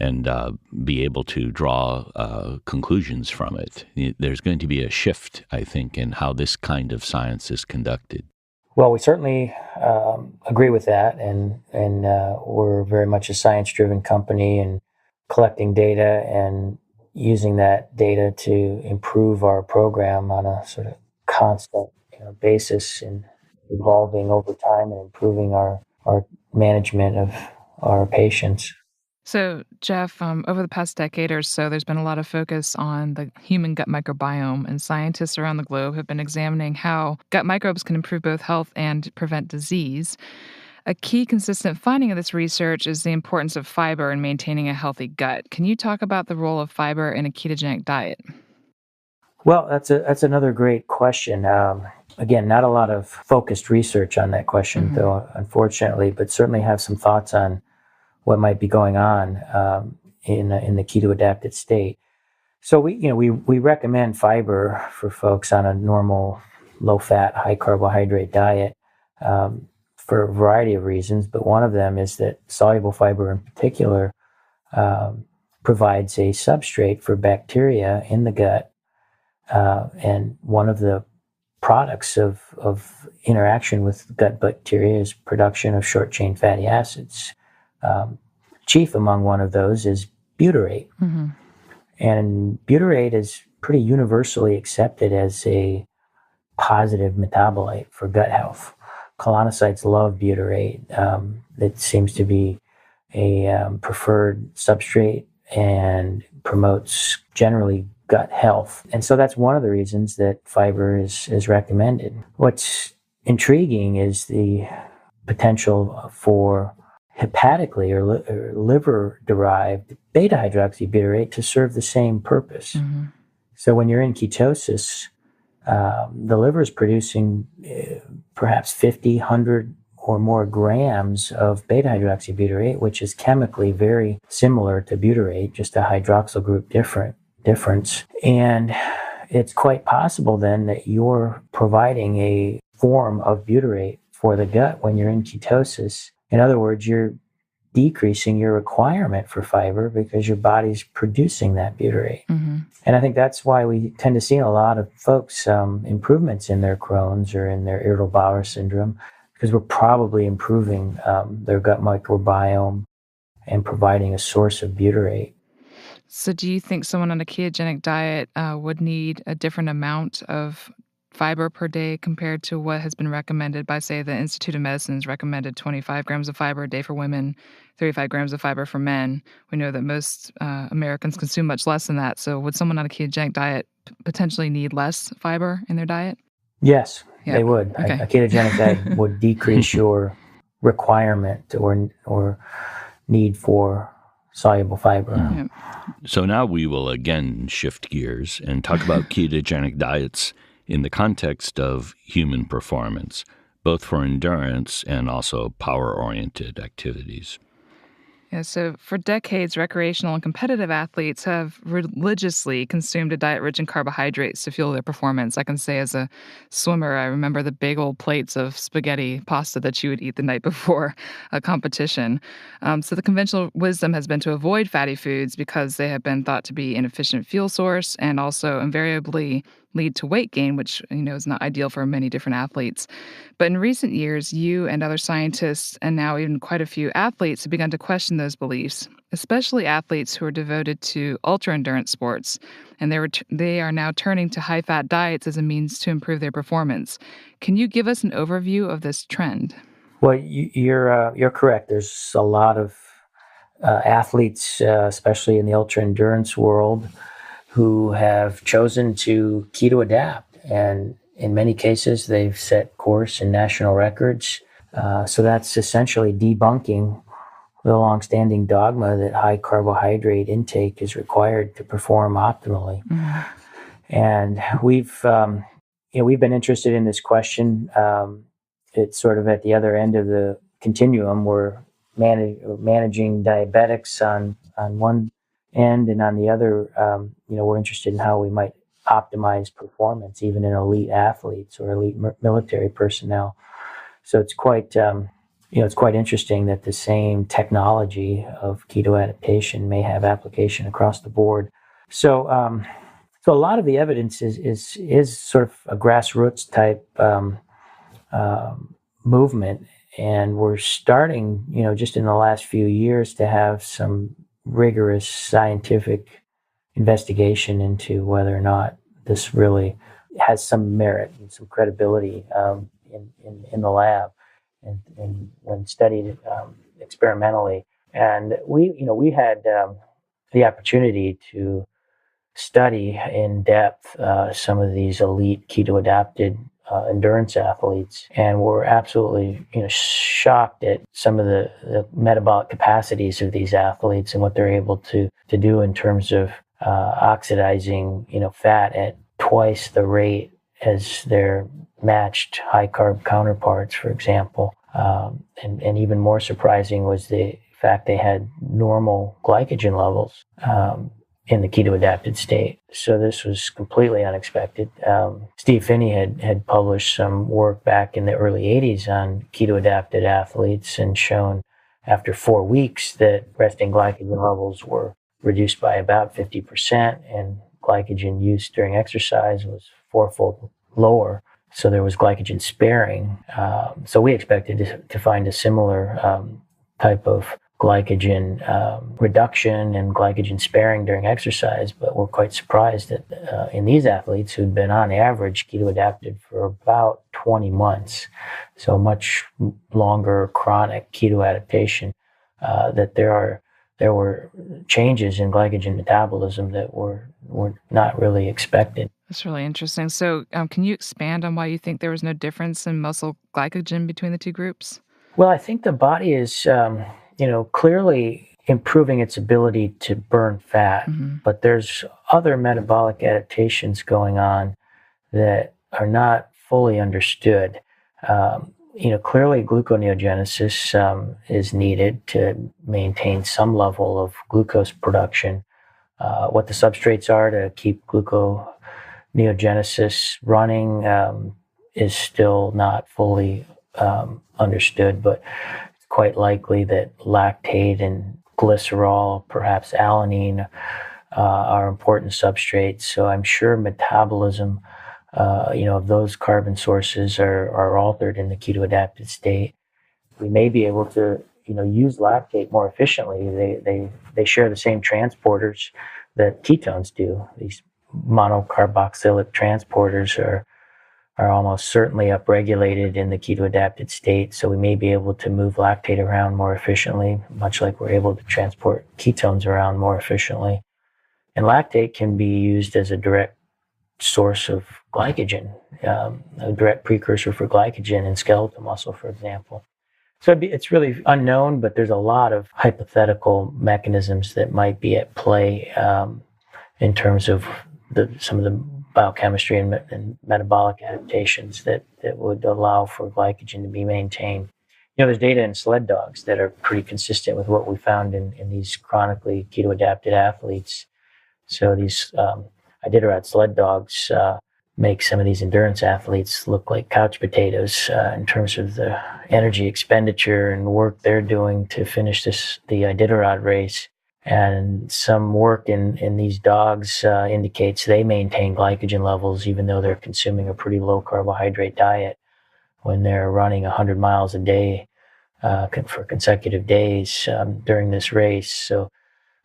and be able to draw conclusions from it. There's going to be a shift, I think, in how this kind of science is conducted.
Well, we certainly agree with that, and we're very much a science-driven company, and collecting data and using that data to improve our program on a sort of constant basis, and evolving over time and improving our management of our patients.
So, Jeff, over the past decade or so, there's been a lot of focus on the human gut microbiome, and scientists around the globe have been examining how gut microbes can improve both health and prevent disease. A key consistent finding of this research is the importance of fiber in maintaining a healthy gut. Can you talk about the role of fiber in a ketogenic diet?
Well, that's another great question. Again, not a lot of focused research on that question, though, unfortunately, but certainly have some thoughts on what might be going on in the keto-adapted state. So we recommend fiber for folks on a normal low-fat, high-carbohydrate diet for a variety of reasons, but one of them is that soluble fiber in particular provides a substrate for bacteria in the gut, and one of the products of interaction with gut bacteria is production of short-chain fatty acids. Chief among one of those is butyrate.
Mm-hmm.
And butyrate is pretty universally accepted as a positive metabolite for gut health. Colonocytes love butyrate. It seems to be a preferred substrate and promotes generally gut health. And so that's one of the reasons that fiber is recommended. What's intriguing is the potential for hepatically or liver-derived beta-hydroxybutyrate to serve the same purpose.
Mm-hmm.
So when you're in ketosis, the liver is producing perhaps 50, 100 or more grams of beta-hydroxybutyrate, which is chemically very similar to butyrate, just a hydroxyl group difference. And it's quite possible then that you're providing a form of butyrate for the gut when you're in ketosis. In other words, you're decreasing your requirement for fiber because your body's producing that butyrate.
Mm-hmm.
And I think that's why we tend to see in a lot of folks improvements in their Crohn's or in their irritable bowel syndrome, because we're probably improving their gut microbiome and providing a source of butyrate.
So do you think someone on a ketogenic diet would need a different amount of fiber per day compared to what has been recommended by, say, the Institute of Medicine's recommended 25 grams of fiber a day for women, 35 grams of fiber for men? We know that most Americans consume much less than that. So would someone on a ketogenic diet potentially need less fiber in their diet?
Yes,
Yeah.
they would.
Okay.
A ketogenic diet would decrease your requirement or need for soluble fiber.
Yeah.
So now we will again shift gears and talk about ketogenic diets in the context of human performance, both for endurance and also power-oriented activities.
Yeah, so for decades, recreational and competitive athletes have religiously consumed a diet rich in carbohydrates to fuel their performance. I can say as a swimmer, I remember the big old plates of spaghetti pasta that you would eat the night before a competition. So the conventional wisdom has been to avoid fatty foods because they have been thought to be inefficient fuel source and also invariably lead to weight gain, which is not ideal for many different athletes. But in recent years, you and other scientists, and now even quite a few athletes, have begun to question those beliefs, especially athletes who are devoted to ultra-endurance sports. And they are now turning to high-fat diets as a means to improve their performance. Can you give us an overview of this trend?
Well, you're correct. There's a lot of athletes, especially in the ultra-endurance world, who have chosen to keto adapt. And in many cases, they've set course and national records. So that's essentially debunking the longstanding dogma that high carbohydrate intake is required to perform optimally. Mm-hmm. And we've been interested in this question. It's sort of at the other end of the continuum. We're managing diabetics on one end, and on the other, we're interested in how we might optimize performance, even in elite athletes or elite military personnel. So it's quite, it's quite interesting that the same technology of keto adaptation may have application across the board. So a lot of the evidence is sort of a grassroots type movement, and we're starting, just in the last few years to have some rigorous scientific investigation into whether or not this really has some merit and some credibility in the lab and when studied experimentally. And we had the opportunity to study in depth some of these elite keto adapted endurance athletes, and we're absolutely shocked at some of the metabolic capacities of these athletes and what they're able to do in terms of oxidizing fat at twice the rate as their matched high carb counterparts, for example. And even more surprising was the fact they had normal glycogen levels in the keto adapted state. So this was completely unexpected. Steve Finney had published some work back in the early 80s on keto adapted athletes and shown after 4 weeks that resting glycogen levels were reduced by about 50%, and glycogen use during exercise was fourfold lower. So there was glycogen sparing. So we expected to find a similar type of glycogen reduction and glycogen sparing during exercise, but we're quite surprised that in these athletes who'd been on average keto adapted for about 20 months, so much longer chronic keto adaptation, that there were changes in glycogen metabolism that were not really expected.
That's really interesting. So can you expand on why you think there was no difference in muscle glycogen between the two groups?
Well, I think the body is, clearly improving its ability to burn fat, but there's other metabolic adaptations going on that are not fully understood. Clearly gluconeogenesis is needed to maintain some level of glucose production. What the substrates are to keep gluconeogenesis running is still not fully understood, but it's quite likely that lactate and glycerol, perhaps alanine, are important substrates. So I'm sure metabolism, of those carbon sources are altered in the keto adapted state. We may be able to, use lactate more efficiently. They share the same transporters that ketones do. These monocarboxylic transporters are almost certainly upregulated in the keto adapted state. So we may be able to move lactate around more efficiently, much like we're able to transport ketones around more efficiently. And lactate can be used as a direct source of glycogen, a direct precursor for glycogen in skeletal muscle, for example. So it's really unknown, but there's a lot of hypothetical mechanisms that might be at play in terms of some of the biochemistry and metabolic adaptations that would allow for glycogen to be maintained. There's data in sled dogs that are pretty consistent with what we found in these chronically keto adapted athletes. So these Iditarod sled dogs make some of these endurance athletes look like couch potatoes in terms of the energy expenditure and work they're doing to finish the Iditarod race. And some work in these dogs indicates they maintain glycogen levels even though they're consuming a pretty low carbohydrate diet when they're running 100 miles a day for consecutive days during this race. So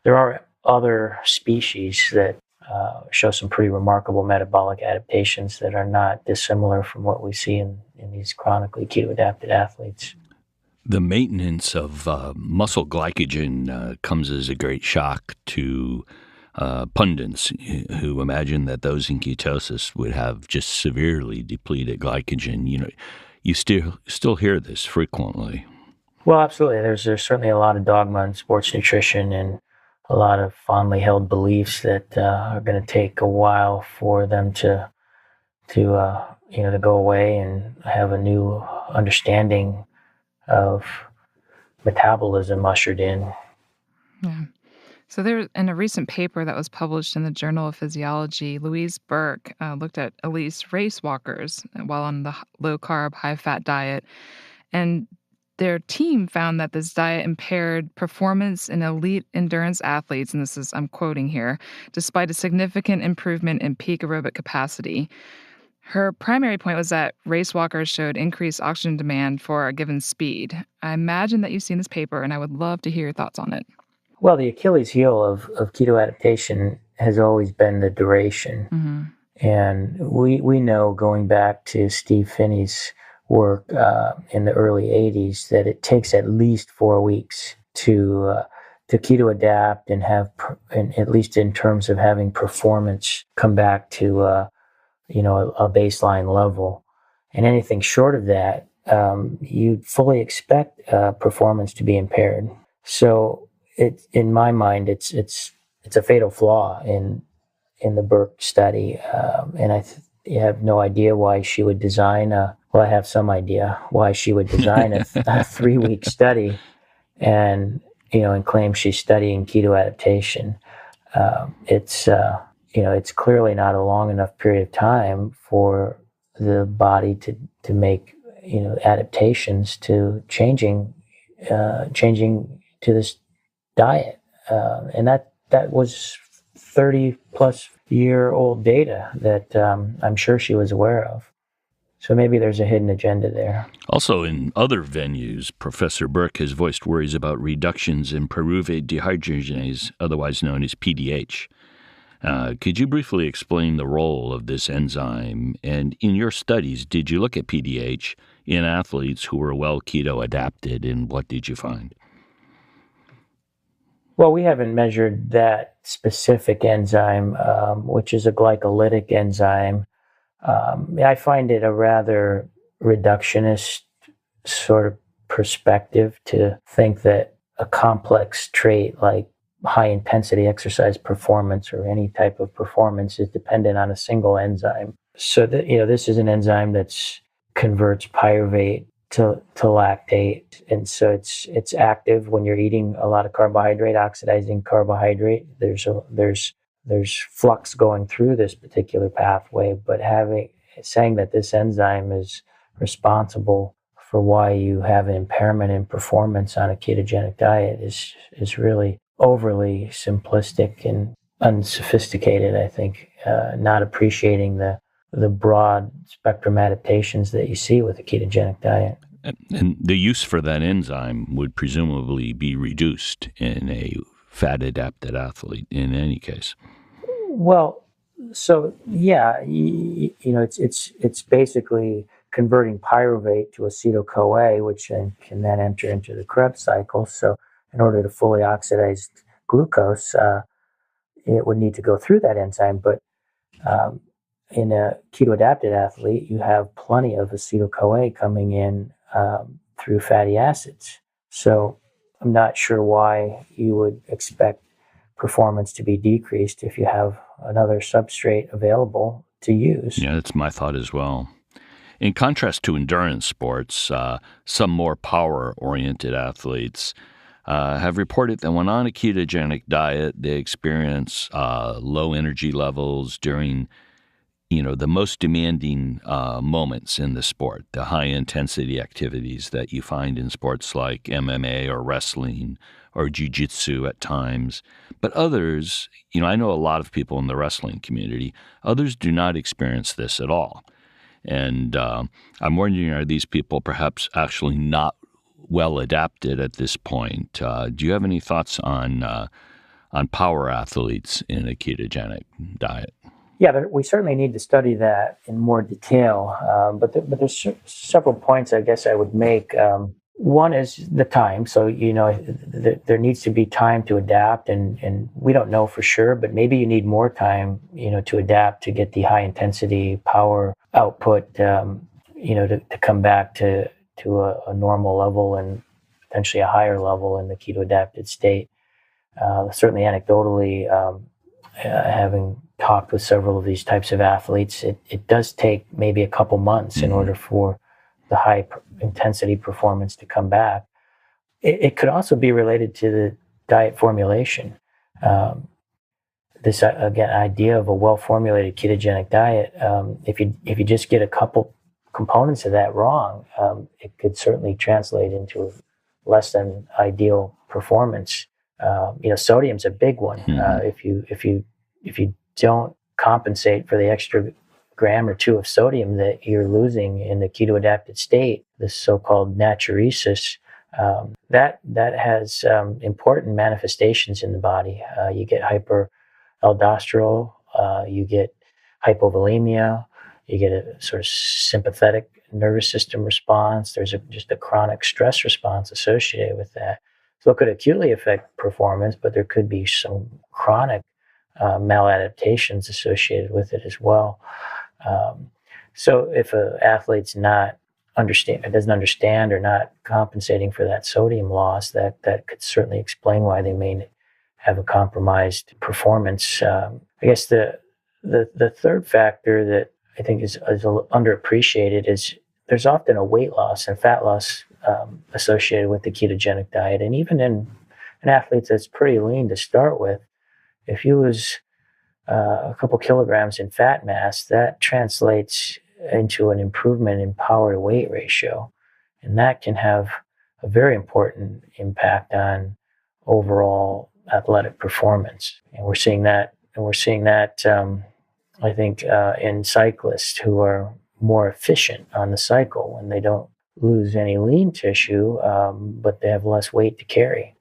there are other species that show some pretty remarkable metabolic adaptations that are not dissimilar from what we see in these chronically keto adapted athletes.
The maintenance of muscle glycogen comes as a great shock to pundits who imagine that those in ketosis would have just severely depleted glycogen. You still hear this frequently.
Well, absolutely. There's certainly a lot of dogma in sports nutrition and a lot of fondly held beliefs that are going to take a while for them to go away and have a new understanding of metabolism ushered in.
Yeah. So there, in a recent paper that was published in the Journal of Physiology, Louise Burke looked at least race walkers while on the low-carb, high-fat diet, and their team found that this diet impaired performance in elite endurance athletes, and this is, I'm quoting here, despite a significant improvement in peak aerobic capacity. Her primary point was that race walkers showed increased oxygen demand for a given speed. I imagine that you've seen this paper, and I would love to hear your thoughts on it.
Well, the Achilles heel of keto adaptation has always been the duration. Mm-hmm. And we know, going back to Steve Finney's work in the early 80s, that it takes at least 4 weeks to keto adapt and have, at least in terms of having performance, come back to a baseline level. And anything short of that, you'd fully expect performance to be impaired. So in my mind, it's a fatal flaw in the Burke study, and I have no idea why she would design I have some idea why she would design a 3-week study and claim she's studying keto adaptation. It's clearly not a long enough period of time for the body to make adaptations to changing to this diet, and that was 30 plus year old data that I'm sure she was aware of. So maybe there's a hidden agenda there.
Also, in other venues, Professor Burke has voiced worries about reductions in pyruvate dehydrogenase, otherwise known as PDH. Could you briefly explain the role of this enzyme? And in your studies, did you look at PDH in athletes who were well keto adapted, and what did you find?
Well, we haven't measured that specific enzyme, which is a glycolytic enzyme. I find it a rather reductionist sort of perspective to think that a complex trait like high intensity exercise performance or any type of performance is dependent on a single enzyme. So that, this is an enzyme that converts pyruvate to lactate, and so it's active when you're eating a lot of carbohydrate, oxidizing carbohydrate. There's flux going through this particular pathway, but saying that this enzyme is responsible for why you have an impairment in performance on a ketogenic diet is really overly simplistic and unsophisticated, I think, not appreciating the broad spectrum adaptations that you see with a ketogenic diet.
And the use for that enzyme would presumably be reduced in a fat-adapted athlete in any case.
Well, so yeah, it's basically converting pyruvate to acetyl-CoA, which can then enter into the Krebs cycle. So in order to fully oxidize glucose, it would need to go through that enzyme. But in a keto-adapted athlete, you have plenty of acetyl-CoA coming in through fatty acids. So I'm not sure why you would expect performance to be decreased if you have another substrate available to use.
Yeah, that's my thought as well. In contrast to endurance sports, some more power-oriented athletes have reported that when on a ketogenic diet, they experience low energy levels during the most demanding moments in the sport, the high-intensity activities that you find in sports like MMA or wrestling or jiu-jitsu at times. But others, I know a lot of people in the wrestling community, others do not experience this at all. And I'm wondering, are these people perhaps actually not well adapted at this point? Do you have any thoughts on power athletes in a ketogenic diet?
Yeah, we certainly need to study that in more detail, but there's several points I guess I would make. One is the time. So, there needs to be time to adapt, and we don't know for sure, but maybe you need more time, to adapt to get the high intensity power output, to come back to a normal level and potentially a higher level in the keto adapted state. Certainly anecdotally, having talked with several of these types of athletes, it does take maybe a couple months in order for the high intensity performance to come back. It could also be related to the diet formulation. This again idea of a well-formulated ketogenic diet. If you just get a couple components of that wrong, it could certainly translate into less than ideal performance. Sodium's a big one. If you don't compensate for the extra gram or two of sodium that you're losing in the keto adapted state, this so-called natriuresis, that has important manifestations in the body. You get hyperaldosterone, you get hypovolemia, you get a sort of sympathetic nervous system response. There's just a chronic stress response associated with that. So it could acutely affect performance, but there could be some chronic maladaptations associated with it as well. So if an athlete's doesn't understand or not compensating for that sodium loss, that could certainly explain why they may have a compromised performance. I guess the third factor that I think is underappreciated is there's often a weight loss and fat loss associated with the ketogenic diet. And even in an athlete that's pretty lean to start with, if you lose a couple kilograms in fat mass, that translates into an improvement in power to weight ratio. And that can have a very important impact on overall athletic performance. And we're seeing that I think, in cyclists who are more efficient on the cycle when they don't lose any lean tissue, but they have less weight to carry.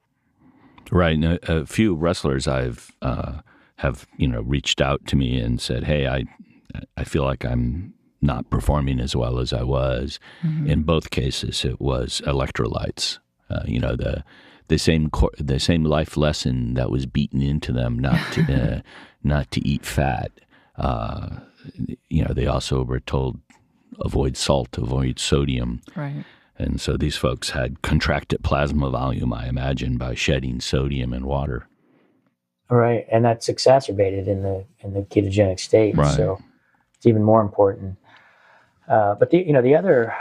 Right. And a few wrestlers have reached out to me and said, "Hey, I feel like I'm not performing as well as I was."
Mm-hmm.
In both cases, it was electrolytes. The same life lesson that was beaten into them not to eat fat. They also were told avoid salt, avoid sodium.
Right.
And so these folks had contracted plasma volume, I imagine, by shedding sodium and water.
Right, and that's exacerbated in the ketogenic state.
Right.
So it's even more important. But the other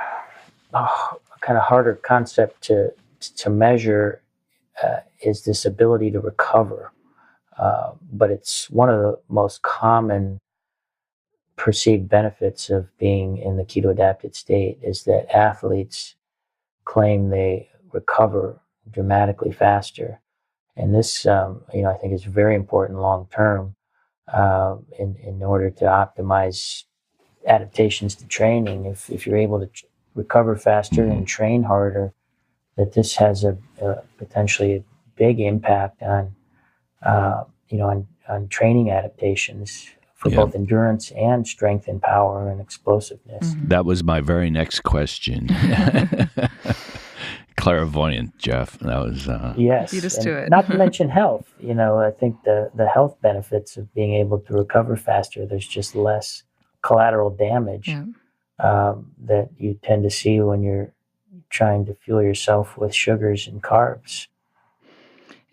kind of harder concept to measure is this ability to recover. But it's one of the most common perceived benefits of being in the keto-adapted state is that athletes claim they recover dramatically faster. And this, I think is very important long-term in order to optimize adaptations to training. If you're able to recover faster and train harder, that this has a potentially a big impact on training adaptations for both endurance and strength and power and explosiveness.
Mm-hmm.
That was my very next question. Clairvoyant, Jeff. That was
yes.
Beat us to it.
Not to mention health. I think the health benefits of being able to recover faster. There's just less collateral damage that you tend to see when you're trying to fuel yourself with sugars and carbs.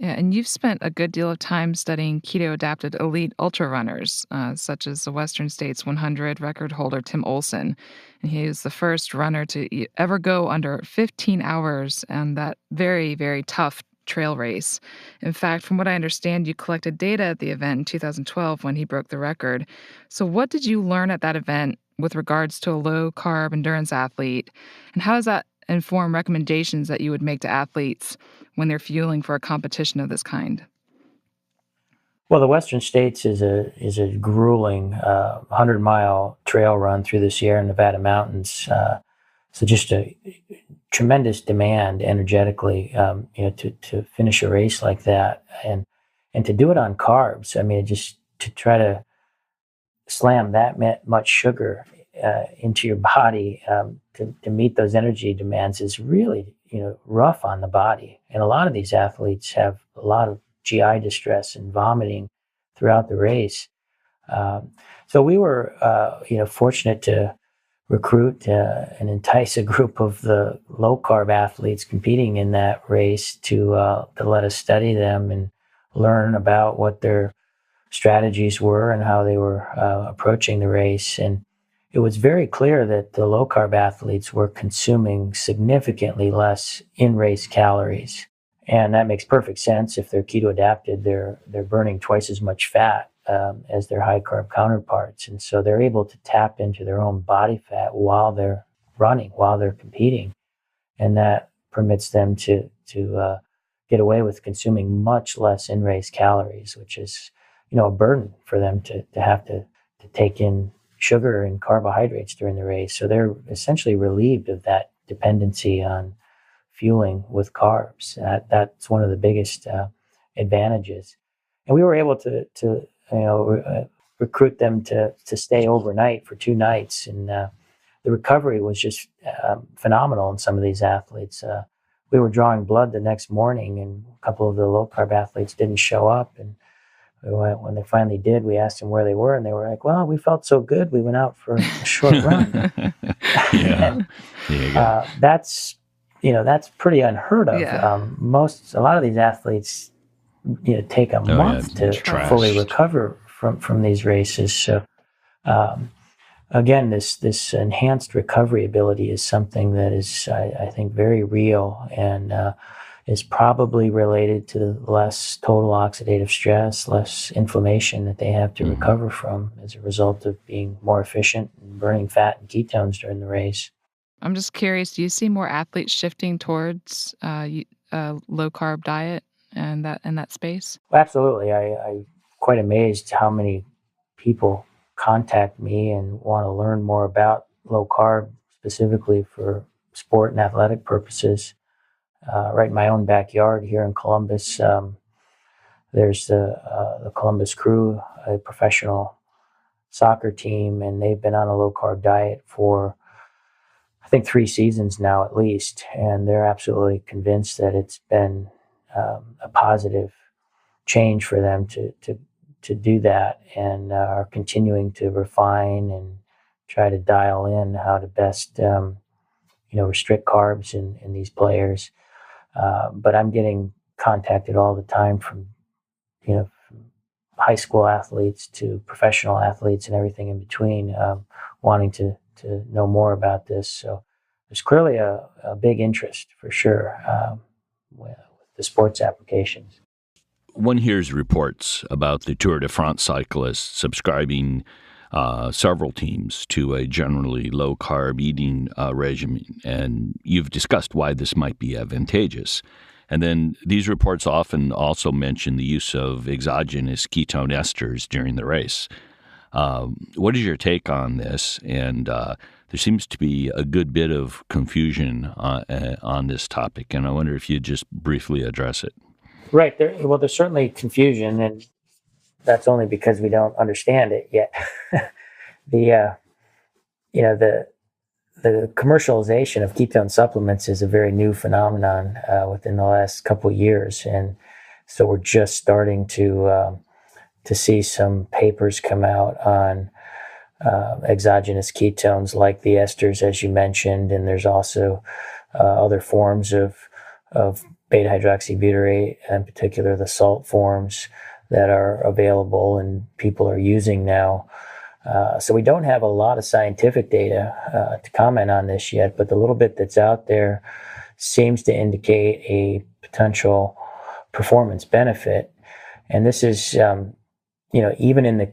Yeah, and you've spent a good deal of time studying keto-adapted elite ultra runners, such as the Western States 100 record holder Tim Olson. And he is the first runner to ever go under 15 hours on that very, very tough trail race. In fact, from what I understand, you collected data at the event in 2012 when he broke the record. So what did you learn at that event with regards to a low-carb endurance athlete? And how does that inform recommendations that you would make to athletes when they're fueling for a competition of this kind?
Well, the Western States is a grueling 100-mile trail run through the Sierra Nevada mountains. So just a tremendous demand energetically, to finish a race like that, and to do it on carbs. I mean, just to try to slam that much sugar into your body to meet those energy demands is really rough on the body. And a lot of these athletes have a lot of GI distress and vomiting throughout the race. So we were fortunate to recruit and entice a group of the low carb athletes competing in that race to let us study them and learn about what their strategies were and how they were approaching the race. And it was very clear that the low carb athletes were consuming significantly less in-race calories. And that makes perfect sense. If they're keto adapted, they're burning twice as much fat as their high carb counterparts. And so they're able to tap into their own body fat while they're running, while they're competing. And that permits them to get away with consuming much less in-race calories, which is, a burden for them to have to take in sugar and carbohydrates during the race. So they're essentially relieved of that dependency on fueling with carbs. That's one of the biggest advantages. And we were able to recruit them to stay overnight for 2 nights. And the recovery was just phenomenal in some of these athletes. We were drawing blood the next morning, and a couple of the low carb athletes didn't show up. And when they finally did, we asked them where they were, and they were like, "Well, we felt so good, we went out for a short run."
Yeah, there you go.
That's pretty unheard of.
Yeah.
A lot of these athletes, take a month to fully recover from these races. So, again, this enhanced recovery ability is something that is, I think, very real and is probably related to less total oxidative stress, less inflammation that they have to recover from as a result of being more efficient and burning fat and ketones during the race.
I'm just curious, do you see more athletes shifting towards a low-carb diet and that space?
Absolutely. I'm quite amazed how many people contact me and want to learn more about low carb specifically for sport and athletic purposes. Right in my own backyard here in Columbus, there's the Columbus Crew, a professional soccer team, and they've been on a low carb diet for, I think, 3 seasons now at least, and they're absolutely convinced that it's been a positive change for them to do that, and are continuing to refine and try to dial in how to best restrict carbs in these players. But I'm getting contacted all the time from from high school athletes to professional athletes and everything in between, wanting to know more about this. So there's clearly a big interest for sure with the sports applications.
One hears reports about the Tour de France cyclists subscribing several teams to a generally low-carb eating regimen, and you've discussed why this might be advantageous. And then these reports often also mention the use of exogenous ketone esters during the race. What is your take on this? And there seems to be a good bit of confusion on this topic, and I wonder if you'd just briefly address it.
Right. There's certainly confusion, and that's only because we don't understand it yet. The commercialization of ketone supplements is a very new phenomenon within the last couple of years, and so we're just starting to see some papers come out on exogenous ketones like the esters, as you mentioned, and there's also other forms of beta hydroxybutyrate, in particular the salt forms that are available and people are using now. So we don't have a lot of scientific data to comment on this yet, but the little bit that's out there seems to indicate a potential performance benefit. And this is, even in the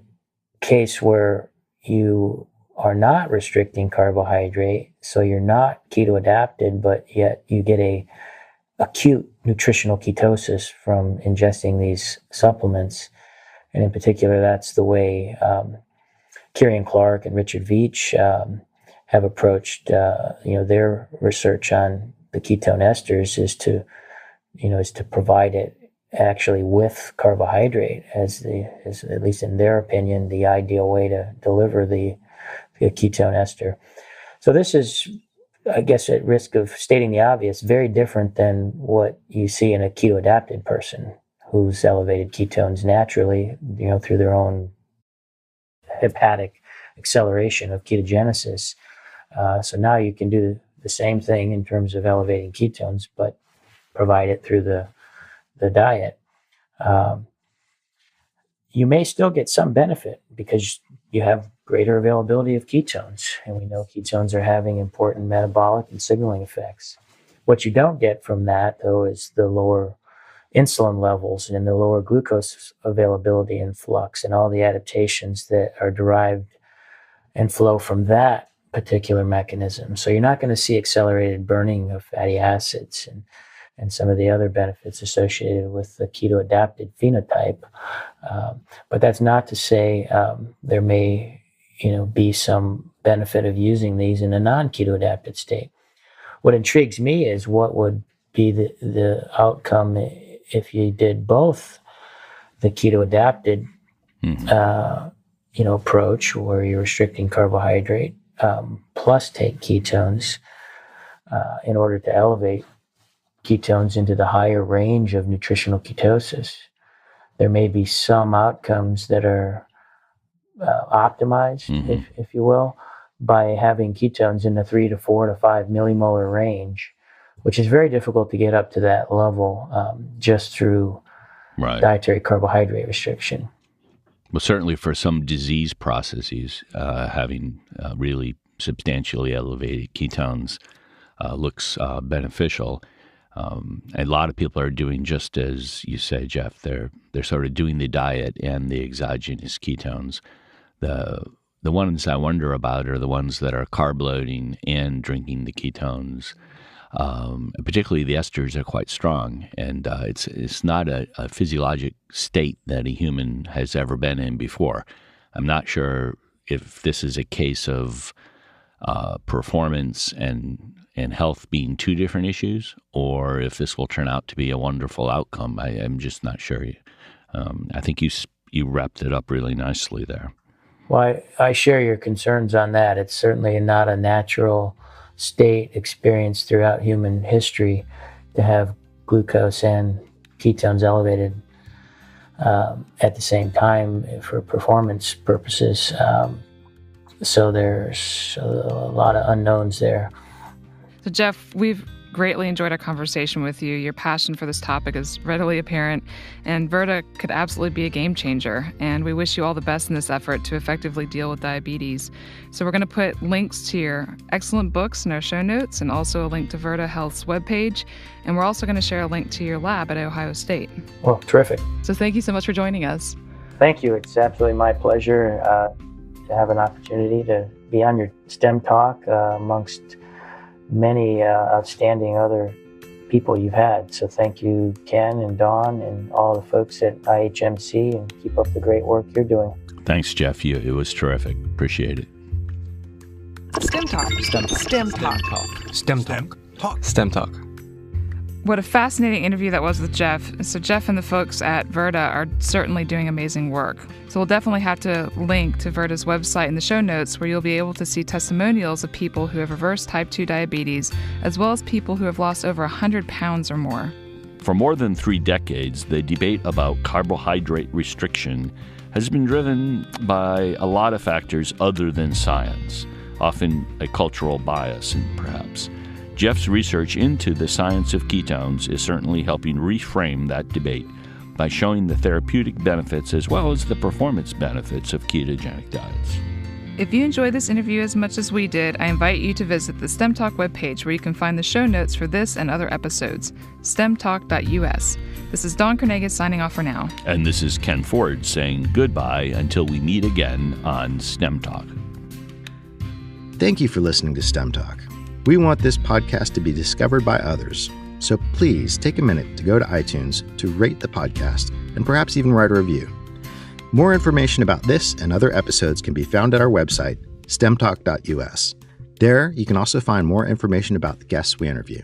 case where you are not restricting carbohydrate, so you're not keto adapted, but yet you get a acute nutritional ketosis from ingesting these supplements. And in particular, that's the way Kieran Clark and Richard Veach have approached, their research on the ketone esters is to provide it actually with carbohydrate as at least in their opinion, the ideal way to deliver the ketone ester. So this is, I guess, at risk of stating the obvious, very different than what you see in a keto adapted person who's elevated ketones naturally, through their own hepatic acceleration of ketogenesis. So now you can do the same thing in terms of elevating ketones, but provide it through the diet. You may still get some benefit because you have greater availability of ketones, and we know ketones are having important metabolic and signaling effects. What you don't get from that, though, is the lower insulin levels and the lower glucose availability and flux and all the adaptations that are derived and flow from that particular mechanism. So you're not going to see accelerated burning of fatty acids and some of the other benefits associated with the keto adapted phenotype. But that's not to say there may be some benefit of using these in a non-keto adapted state. What intrigues me is what would be the outcome if you did both the keto adapted approach, where you're restricting carbohydrate plus take ketones in order to elevate ketones into the higher range of nutritional ketosis. There may be some outcomes that are optimized, if you will, by having ketones in the 3 to 4 to 5 millimolar range, which is very difficult to get up to that level just through dietary carbohydrate restriction.
Well, certainly for some disease processes, having really substantially elevated ketones looks beneficial. A lot of people are doing just as you say, Jeff. They're sort of doing the diet and the exogenous ketones. The ones I wonder about are the ones that are carb loading and drinking the ketones. Particularly the esters are quite strong, and it's not a physiologic state that a human has ever been in before. I'm not sure if this is a case of performance and health being two different issues, or if this will turn out to be a wonderful outcome. I'm just not sure. I think you wrapped it up really nicely there.
Well, I share your concerns on that. It's certainly not a natural state experienced throughout human history to have glucose and ketones elevated at the same time for performance purposes. So there's a lot of unknowns there.
So Jeff, we've greatly enjoyed our conversation with you. Your passion for this topic is readily apparent, and Virta could absolutely be a game changer. And we wish you all the best in this effort to effectively deal with diabetes. So we're going to put links to your excellent books in our show notes, and also a link to Virta Health's webpage. And we're also going to share a link to your lab at Ohio State.
Well, terrific.
So thank you so much for joining us.
Thank you. It's absolutely my pleasure to have an opportunity to be on your STEMtalk amongst many outstanding other people you've had. So thank you, Ken and Dawn and all the folks at IHMC, and keep up the great work you're doing.
Thanks, Jeff. It was terrific. Appreciate it.
STEMtalk. STEMtalk. STEMtalk.
What a fascinating interview that was with Jeff. So Jeff and the folks at Virta are certainly doing amazing work. So we'll definitely have to link to Virta's website in the show notes, where you'll be able to see testimonials of people who have reversed type 2 diabetes, as well as people who have lost over 100 pounds or more.
For more than 3 decades, the debate about carbohydrate restriction has been driven by a lot of factors other than science, often a cultural bias, and perhaps Jeff's research into the science of ketones is certainly helping reframe that debate by showing the therapeutic benefits as well as the performance benefits of ketogenic diets.
If you enjoyed this interview as much as we did, I invite you to visit the STEMtalk webpage, where you can find the show notes for this and other episodes, stemtalk.us. This is Dawn Carnegie signing off for now.
And this is Ken Ford saying goodbye until we meet again on STEMtalk.
Thank you for listening to STEMtalk. We want this podcast to be discovered by others, so please take a minute to go to iTunes to rate the podcast and perhaps even write a review. More information about this and other episodes can be found at our website, stemtalk.us. There, you can also find more information about the guests we interview.